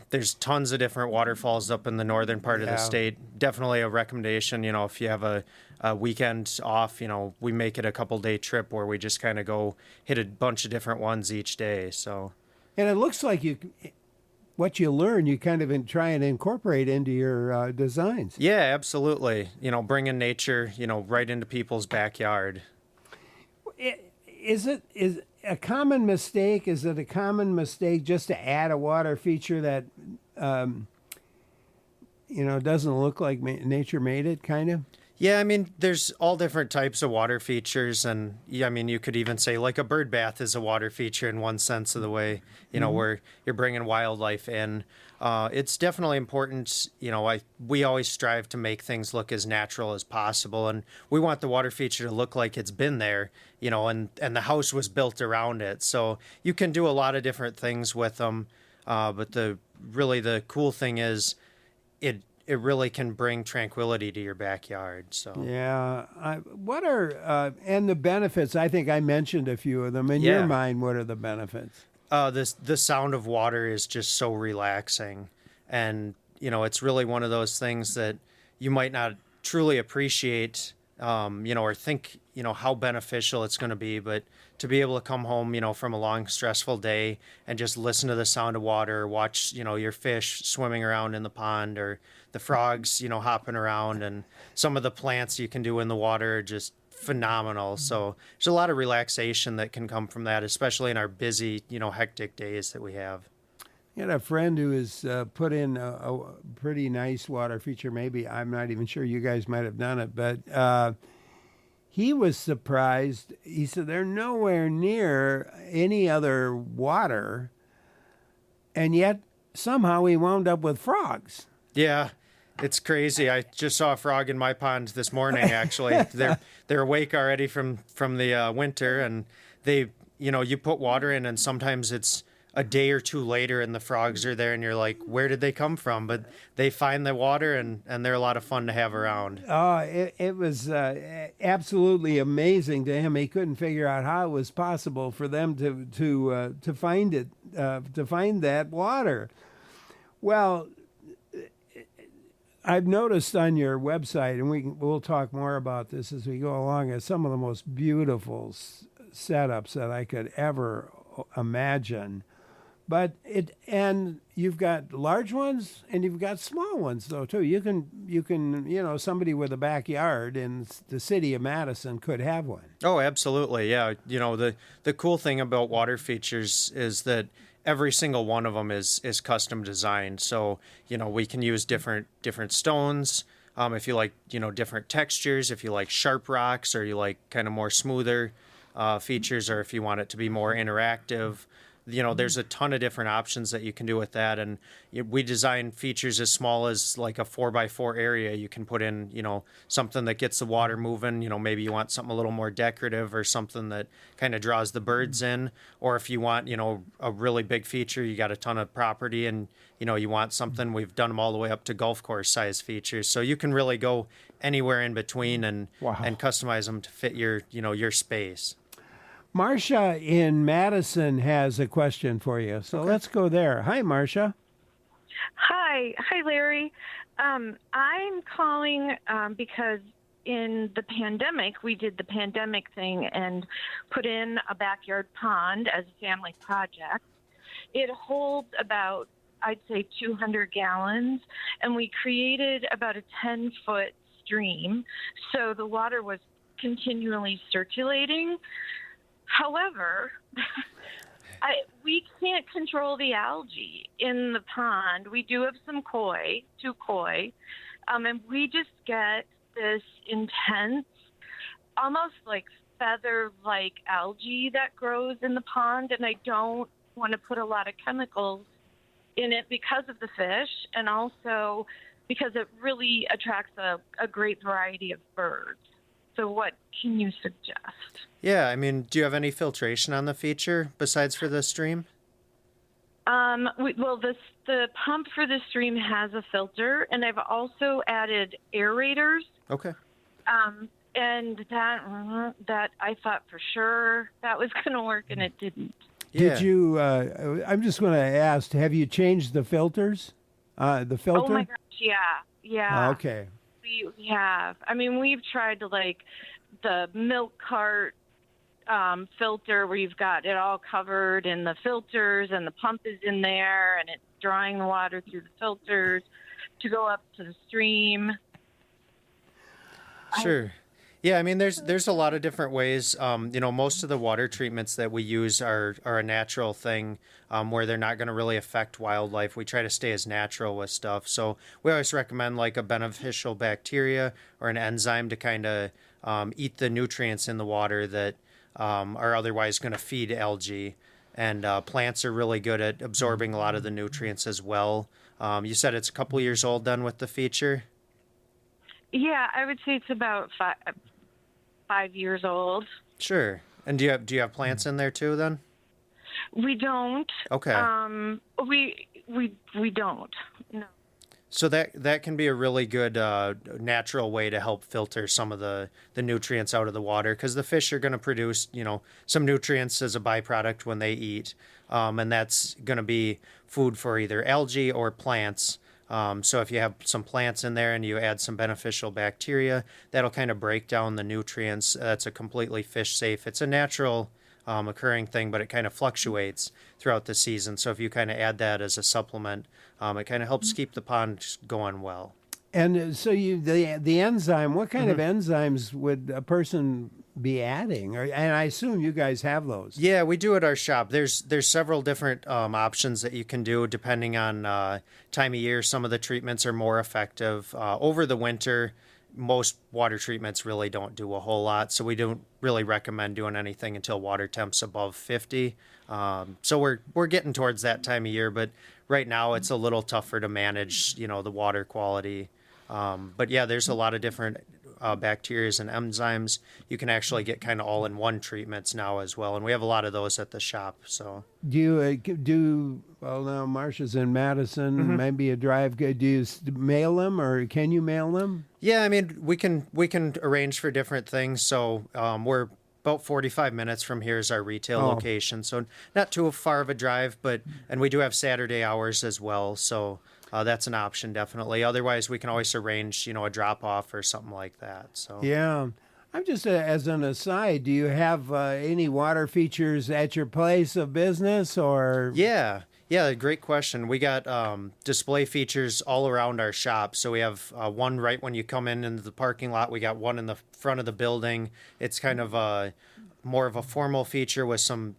There's tons of different waterfalls up in the northern part of the state. Definitely a recommendation. If you have a weekend off, we make it a couple-day trip where we just kind of go hit a bunch of different ones each day. So, and it looks like what you learn, you kind of try and incorporate into your designs. Yeah, absolutely. Bringing nature, right into people's backyard. Is it a common mistake? Is it a common mistake just to add a water feature that, doesn't look like nature made it, kind of? Yeah, there's all different types of water features, and you could even say like a bird bath is a water feature in one sense of the way, where you're bringing wildlife in. It's definitely important. We always strive to make things look as natural as possible, and we want the water feature to look like it's been there, and the house was built around it. So you can do a lot of different things with them, but the cool thing is it really can bring tranquility to your backyard. So yeah, what are and the benefits? I think I mentioned a few of them. In your mind, what are the benefits? The sound of water is just so relaxing, and it's really one of those things that you might not truly appreciate, or think how beneficial it's going to be, but to be able to come home, from a long stressful day and just listen to the sound of water, watch your fish swimming around in the pond, or the frogs hopping around, and some of the plants you can do in the water are just phenomenal. So there's a lot of relaxation that can come from that, especially in our busy, hectic days that we have. I had a friend who has put in a pretty nice water feature. Maybe, I'm not even sure, you guys might have done it, but he was surprised. He said they're nowhere near any other water, and yet somehow he wound up with frogs. Yeah, it's crazy. I just saw a frog in my pond this morning. Actually, they're awake already from the winter, and they, you put water in, and sometimes it's a day or two later, and the frogs are there, and you're like, where did they come from? But they find the water, and they're a lot of fun to have around. Oh, it was absolutely amazing to him. He couldn't figure out how it was possible for them to find it, to find that water. Well, I've noticed on your website, and we'll talk more about this as we go along, is some of the most beautiful setups that I could ever imagine. But and you've got large ones and you've got small ones though too. You can somebody with a backyard in the city of Madison could have one. Oh, absolutely, yeah. The cool thing about water features is that every single one of them is custom designed. So, we can use different stones. If you like, different textures, if you like sharp rocks, or you like kind of more smoother features, or if you want it to be more interactive. There's a ton of different options that you can do with that. And we design features as small as like a 4x4 area. You can put in, something that gets the water moving. Maybe you want something a little more decorative, or something that kind of draws the birds in. Or if you want, a really big feature, you got a ton of property, and, you want something, we've done them all the way up to golf course size features. So you can really go anywhere in between and customize them to fit your space. Marcia in Madison has a question for you, so let's go there. Hi, Marcia. Hi, Larry. I'm calling because in the pandemic, we did the pandemic thing and put in a backyard pond as a family project. It holds about, I'd say, 200 gallons, and we created about a 10-foot stream, so the water was continually circulating. However, we can't control the algae in the pond. We do have some koi, and we just get this intense, almost like feather-like algae that grows in the pond, and I don't want to put a lot of chemicals in it because of the fish, and also because it really attracts a great variety of birds. So what can you suggest? Yeah, do you have any filtration on the feature besides for the stream? The pump for the stream has a filter, and I've also added aerators. Okay. And that I thought for sure that was going to work, and it didn't. Yeah. Did you? I'm just going to ask. Have you changed the filters? The filter? Oh my gosh! Yeah. Okay. We have. We've tried to the milk cart filter where you've got it all covered in the filters, and the pump is in there, and it's drawing the water through the filters to go up to the stream. Sure. Yeah, there's a lot of different ways. Most of the water treatments that we use are a natural thing, where they're not going to really affect wildlife. We try to stay as natural with stuff. So we always recommend like a beneficial bacteria or an enzyme to kind of eat the nutrients in the water that are otherwise going to feed algae. And plants are really good at absorbing a lot of the nutrients as well. You said it's a couple years old then with the feature? Yeah, I would say it's about 5 years old. Sure. And do you have plants in there too then? We don't. Okay. We don't. No. So that can be a really good natural way to help filter some of the nutrients out of the water, because the fish are going to produce, some nutrients as a byproduct when they eat, and that's going to be food for either algae or plants. So if you have some plants in there and you add some beneficial bacteria, that'll kind of break down the nutrients. That's a completely fish safe. It's a natural occurring thing, but it kind of fluctuates throughout the season. So if you kind of add that as a supplement, it kind of helps keep the pond going well. And so the enzyme, what kind of enzymes would a person be adding? And I assume you guys have those. Yeah, we do at our shop. There's several different options that you can do depending on time of year. Some of the treatments are more effective. Over the winter, most water treatments really don't do a whole lot, so we don't really recommend doing anything until water temp's above 50. So we're getting towards that time of year, but right now it's a little tougher to manage, the water quality. But yeah, there's a lot of different bacteria and enzymes. You can actually get kind of all-in-one treatments now as well, and we have a lot of those at the shop. So well, now Marcia's in Madison, maybe a drive. Do you mail them, or can you mail them? Yeah, I mean, we can arrange for different things. So we're about 45 minutes from here is our retail location, so not too far of a drive, and we do have Saturday hours as well, so that's an option definitely. Otherwise, we can always arrange, a drop-off or something like that. So yeah. I'm just, as an aside, do you have any water features at your place of business, or? Yeah, great question. We got display features all around our shop. So we have one right when you come into the parking lot. We got one in the front of the building. It's kind of more of a formal feature with some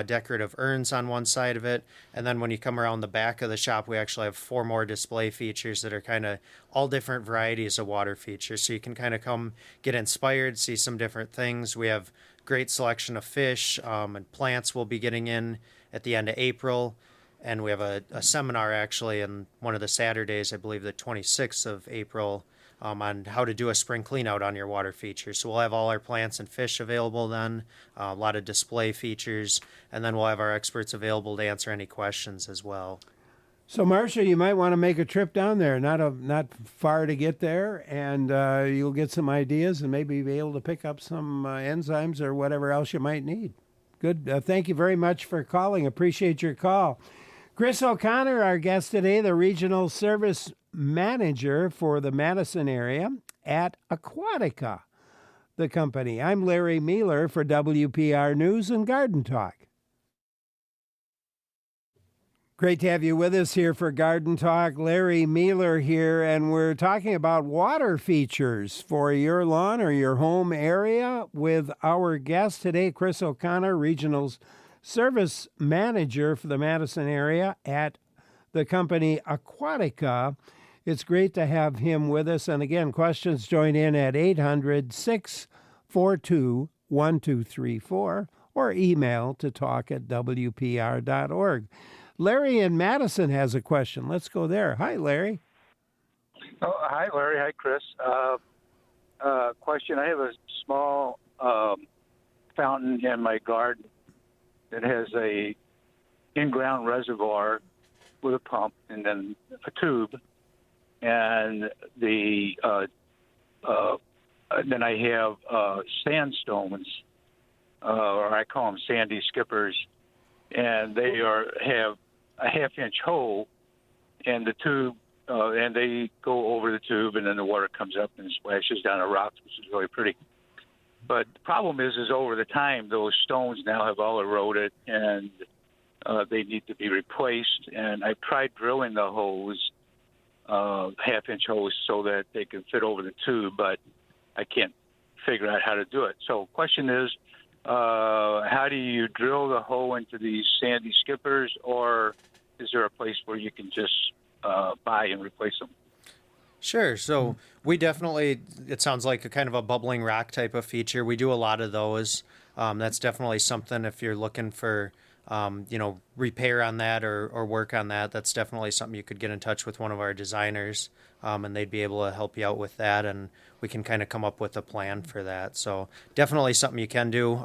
decorative urns on one side of it. And then when you come around the back of the shop, we actually have 4 more display features that are kind of all different varieties of water features. So you can kind of come get inspired, see some different things. We have great selection of fish and plants we'll be getting in at the end of April. And we have a seminar actually on one of the Saturdays, I believe the 26th of April, on how to do a spring clean out on your water features. So we'll have all our plants and fish available then, a lot of display features, and then we'll have our experts available to answer any questions as well. So, Marcia, you might want to make a trip down there, not far to get there, and you'll get some ideas and maybe be able to pick up some enzymes or whatever else you might need. Good. Thank you very much for calling. Appreciate your call. Chris O'Connor, our guest today, the Regional Service Manager for the Madison area at Aquatica, the company. I'm Larry Mealer for WPR News and Garden Talk. Great to have you with us here for Garden Talk. Larry Mealer here, and we're talking about water features for your lawn or your home area with our guest today, Chris O'Connor, Regional Service Manager for the Madison area at the company Aquatica. It's great to have him with us. And again, questions join in at 800-642-1234 or email to talk@wpr.org. Larry in Madison has a question. Let's go there. Hi, Larry. Oh, hi, Larry. Hi, Chris. Question. I have a small fountain in my garden that has a in-ground reservoir with a pump and then a tube, and then I have sandstones, or I call them sandy skippers, and they have a half-inch hole, and the tube, and they go over the tube, and then the water comes up and splashes down the rocks, which is really pretty. But the problem is over the time, those stones now have all eroded, and they need to be replaced. And I've tried drilling the holes, half-inch holes, so that they can fit over the tube, but I can't figure out how to do it. So question is, how do you drill the hole into these sandy skippers, or is there a place where you can just buy and replace them? Sure. So we definitely, it sounds like a kind of a bubbling rock type of feature. We do a lot of those. That's definitely something if you're looking for, repair on that or work on that, that's definitely something you could get in touch with one of our designers, and they'd be able to help you out with that. And we can kind of come up with a plan for that. So definitely something you can do.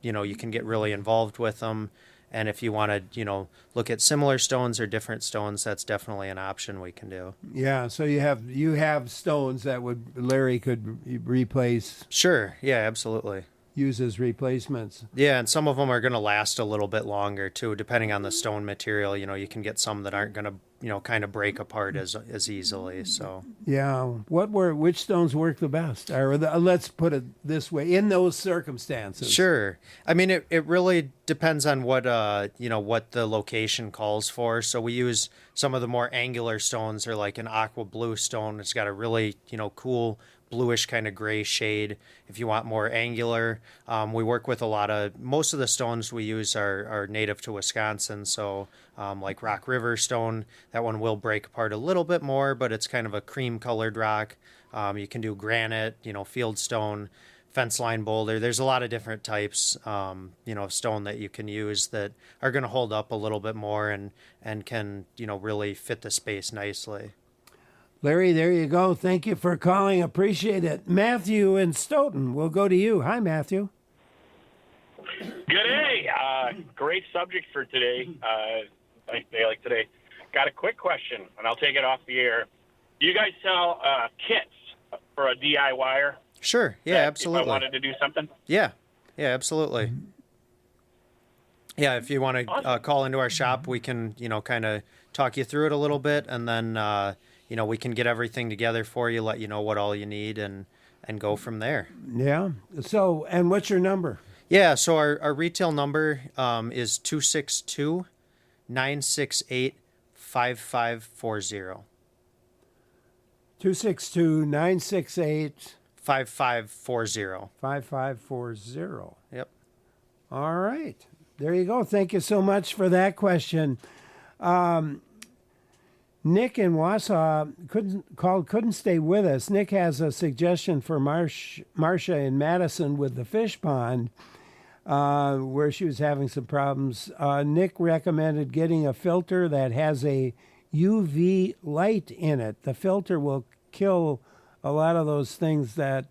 You can get really involved with them And if you want to, look at similar stones or different stones, that's definitely an option we can do. Yeah, so you have stones that Larry could replace. Sure. Yeah, absolutely. Use as replacements. Yeah, and some of them are going to last a little bit longer too, depending on the stone material. You can get some that aren't going to, kind of break apart as easily. So yeah, which stones work the best? Or let's put it this way: in those circumstances. Sure. I mean, it really depends on what what the location calls for. So we use some of the more angular stones, or like an aqua blue stone. It's got a really cool bluish kind of gray shade. If you want more angular, we work with most of the stones we use are native to Wisconsin. So like Rock River stone, that one will break apart a little bit more, but it's kind of a cream colored rock. You can do granite, field stone, fence line boulder. There's a lot of different types, of stone that you can use that are going to hold up a little bit more and can, really fit the space nicely. Larry, there you go. Thank you for calling. Appreciate it. Matthew in Stoughton, we'll go to you. Hi, Matthew. Good day. Great subject for today. Nice day like today. Got a quick question, and I'll take it off the air. Do you guys sell kits for a DIYer? Sure. Yeah, absolutely. If I wanted to do something? Yeah. Yeah, absolutely. Yeah, if you want to call into our shop, we can, kind of talk you through it a little bit, and then we can get everything together for you, let you know what all you need, and go from there. Yeah. So, and what's your number? Yeah, so our retail number is 262-968-5540. 262-968 5540. 5540. Yep. All right. There you go. Thank you so much for that question. Nick in Wausau couldn't stay with us. Nick has a suggestion for Marcia in Madison with the fish pond, where she was having some problems. Nick recommended getting a filter that has a UV light in it. The filter will kill a lot of those things but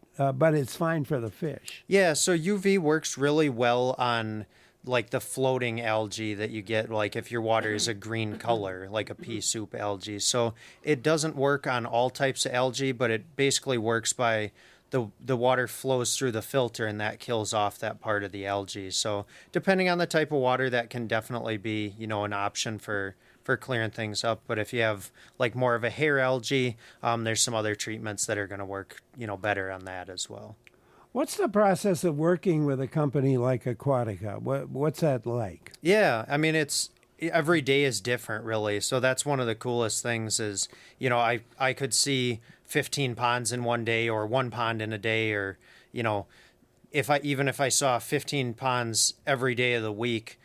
it's fine for the fish. Yeah, so UV works really well on like the floating algae that you get, like if your water is a green color, like a pea soup algae. So it doesn't work on all types of algae, but it basically works by the water flows through the filter, and that kills off that part of the algae. So depending on the type of water, that can definitely be, an option for clearing things up. But if you have like more of a hair algae, there's some other treatments that are going to work, better on that as well. What's the process of working with a company like Aquatica? What's that like? Yeah, I mean, every day is different, really. So that's one of the coolest things is, I could see 15 ponds in one day, or one pond in a day, or, if I saw 15 ponds every day of the week,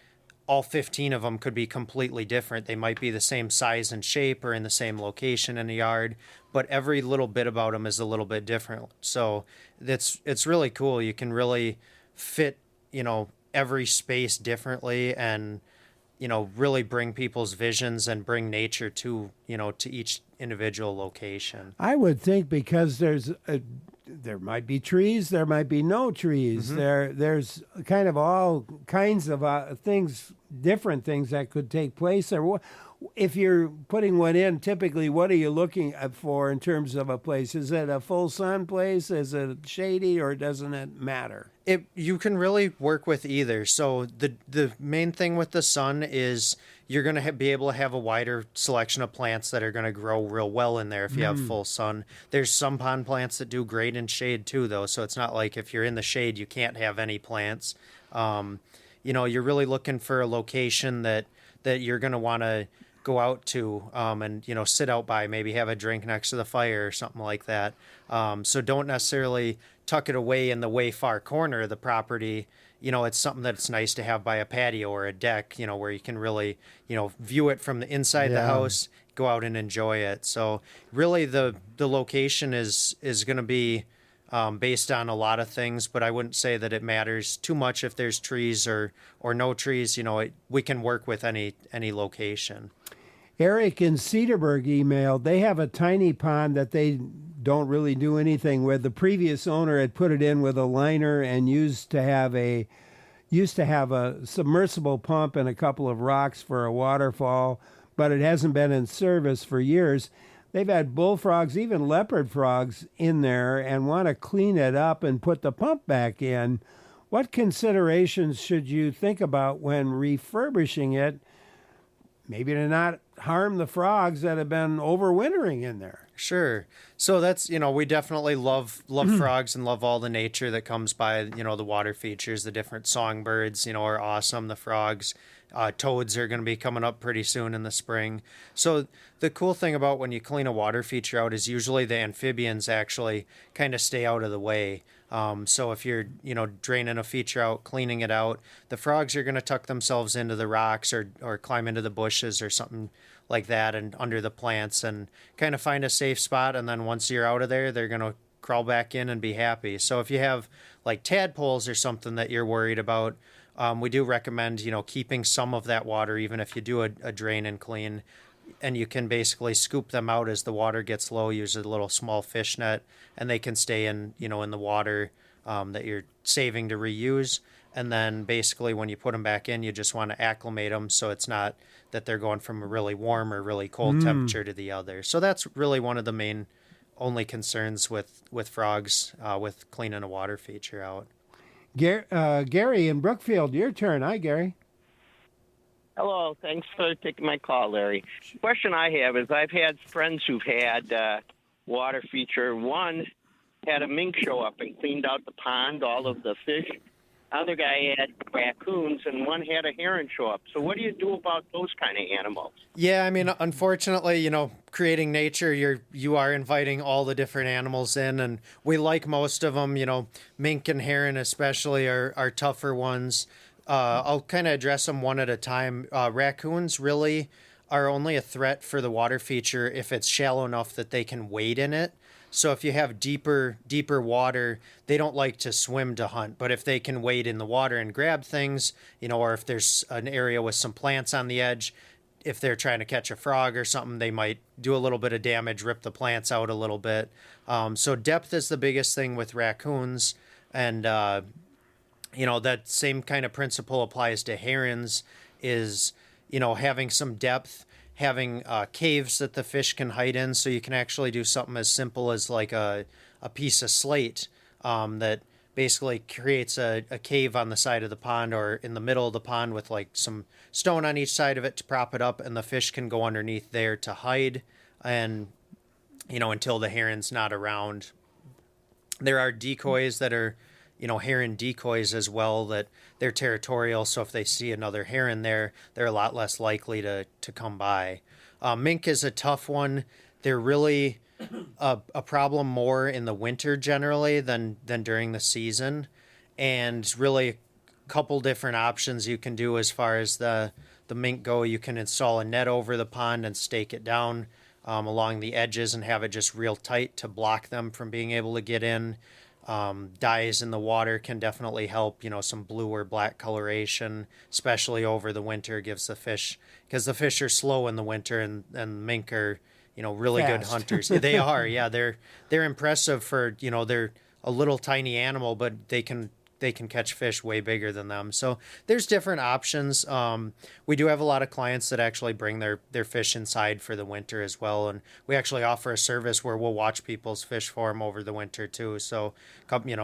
all 15 of them could be completely different. They might be the same size and shape or in the same location in a yard, but every little bit about them is a little bit different. So it's really cool. You can really fit, every space differently, and, really bring people's visions and bring nature to each individual location. I would think because there might be trees, there might be no trees. Mm-hmm. There's kind of all kinds of things, different things that could take place there. If you're putting one in, typically, what are you looking for in terms of a place? Is it a full sun place? Is it shady, or doesn't it matter? You can really work with either. So the main thing with the sun is you're going to be able to have a wider selection of plants that are going to grow real well in there if you have full sun. There's some pond plants that do great in shade too, though. So it's not like if you're in the shade, you can't have any plants. You're really looking for a location that you're going to want to go out to and sit out by, maybe have a drink next to the fire or something like that. So don't necessarily tuck it away in the way far corner of the property. It's something that's nice to have by a patio or a deck, where you can really, view it from the inside the house, go out and enjoy it. So really the location is going to be based on a lot of things, but I wouldn't say that it matters too much if there's trees or no trees. We can work with any location. Eric in Cedarburg emailed, they have a tiny pond that they don't really do anything with. The previous owner had put it in with a liner and used to have a used to have a submersible pump and a couple of rocks for a waterfall, but it hasn't been in service for years. They've had bullfrogs, even leopard frogs in there, and want to clean it up and put the pump back in. What considerations should you think about when refurbishing it, maybe to not harm the frogs that have been overwintering in there? Sure. So that's, we definitely love frogs and love all the nature that comes by, the water features. The different songbirds, are awesome. The frogs, toads are going to be coming up pretty soon in the spring. So the cool thing about when you clean a water feature out is usually the amphibians actually kind of stay out of the way. So if you're, draining a feature out, cleaning it out, the frogs are going to tuck themselves into the rocks or climb into the bushes or something like that and under the plants and kind of find a safe spot. And then once you're out of there, they're going to crawl back in and be happy. So if you have like tadpoles or something that you're worried about, we do recommend, keeping some of that water, even if you do a drain and clean. And you can basically scoop them out as the water gets low, use a little small fish net, and they can stay in, in the water that you're saving to reuse. And then basically when you put them back in, you just want to acclimate them so it's not that they're going from a really warm or really cold temperature to the other. So that's really one of the main only concerns with frogs with cleaning a water feature out. Gary in Brookfield, your turn. Hi, Gary. Hello. Thanks for taking my call, Larry. Question I have is I've had friends who've had water feature. One had a mink show up and cleaned out the pond, all of the fish. Other guy had raccoons, and one had a heron show up. So what do you do about those kind of animals? Yeah, I mean, unfortunately, creating nature, you are inviting all the different animals in, and we like most of them. Mink and heron especially are tougher ones. I'll kind of address them one at a time. Raccoons really are only a threat for the water feature if it's shallow enough that they can wade in it. So if you have deeper water, they don't like to swim to hunt. But if they can wade in the water and grab things, or if there's an area with some plants on the edge, if they're trying to catch a frog or something, they might do a little bit of damage, rip the plants out a little bit. So depth is the biggest thing with raccoons. And, that same kind of principle applies to herons is, having some depth, having caves that the fish can hide in, so you can actually do something as simple as like a piece of slate that basically creates a cave on the side of the pond or in the middle of the pond with like some stone on each side of it to prop it up, and the fish can go underneath there to hide and, until the heron's not around. There are decoys that are, heron decoys as well, that they're territorial. So if they see another heron there, they're a lot less likely to come by. Mink is a tough one. They're really a problem more in the winter generally than during the season. And really a couple different options you can do as far as the mink go. You can install a net over the pond and stake it down along the edges and have it just real tight to block them from being able to get in. Dyes in the water can definitely help, some blue or black coloration, especially over the winter, gives the fish, because the fish are slow in the winter and mink are, really Fast. Good hunters. They are. Yeah. They're impressive for, they're a little tiny animal, but they can catch fish way bigger than them. So there's different options. We do have a lot of clients that actually bring their fish inside for the winter as well. And we actually offer a service where we'll watch people's fish for them over the winter too. So,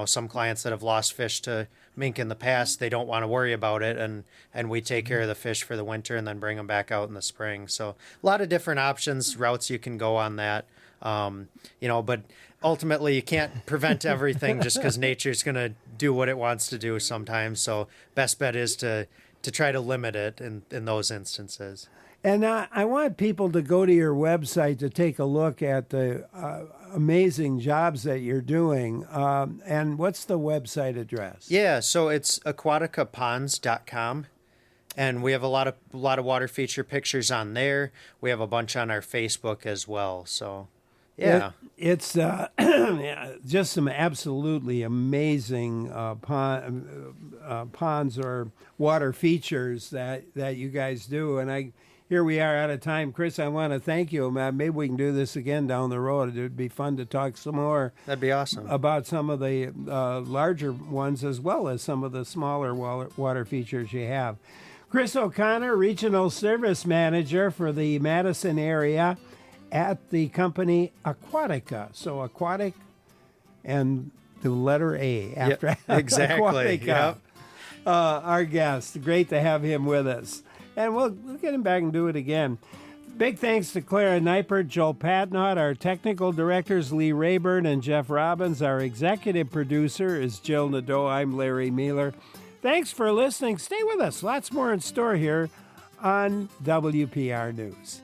some clients that have lost fish to mink in the past, they don't want to worry about it. And we take care of the fish for the winter and then bring them back out in the spring. So a lot of different options, routes you can go on that. But ultimately you can't prevent everything just because nature's going to do what it wants to do sometimes. So best bet is to try to limit it in those instances. And I want people to go to your website to take a look at the amazing jobs that you're doing. And what's the website address? Yeah, so it's aquaticaponds.com. And we have a lot of water feature pictures on there. We have a bunch on our Facebook as well. So, yeah. It's just some absolutely amazing ponds or water features that you guys do. And here we are out of time. Chris, I want to thank you. Maybe we can do this again down the road. It would be fun to talk some more. That'd be awesome. About some of the larger ones as well as some of the smaller water features you have. Chris O'Connor, Regional Service Manager for the Madison area at the company Aquatica. So aquatic and the letter A after exactly. Aquatica. Yep. Our guest. Great to have him with us. And we'll get him back and do it again. Big thanks to Clara Neipert, Joel Patnott, our technical directors, Lee Rayburn and Jeff Robbins. Our executive producer is Jill Nadeau. I'm Larry Mealer. Thanks for listening. Stay with us. Lots more in store here on WPR News.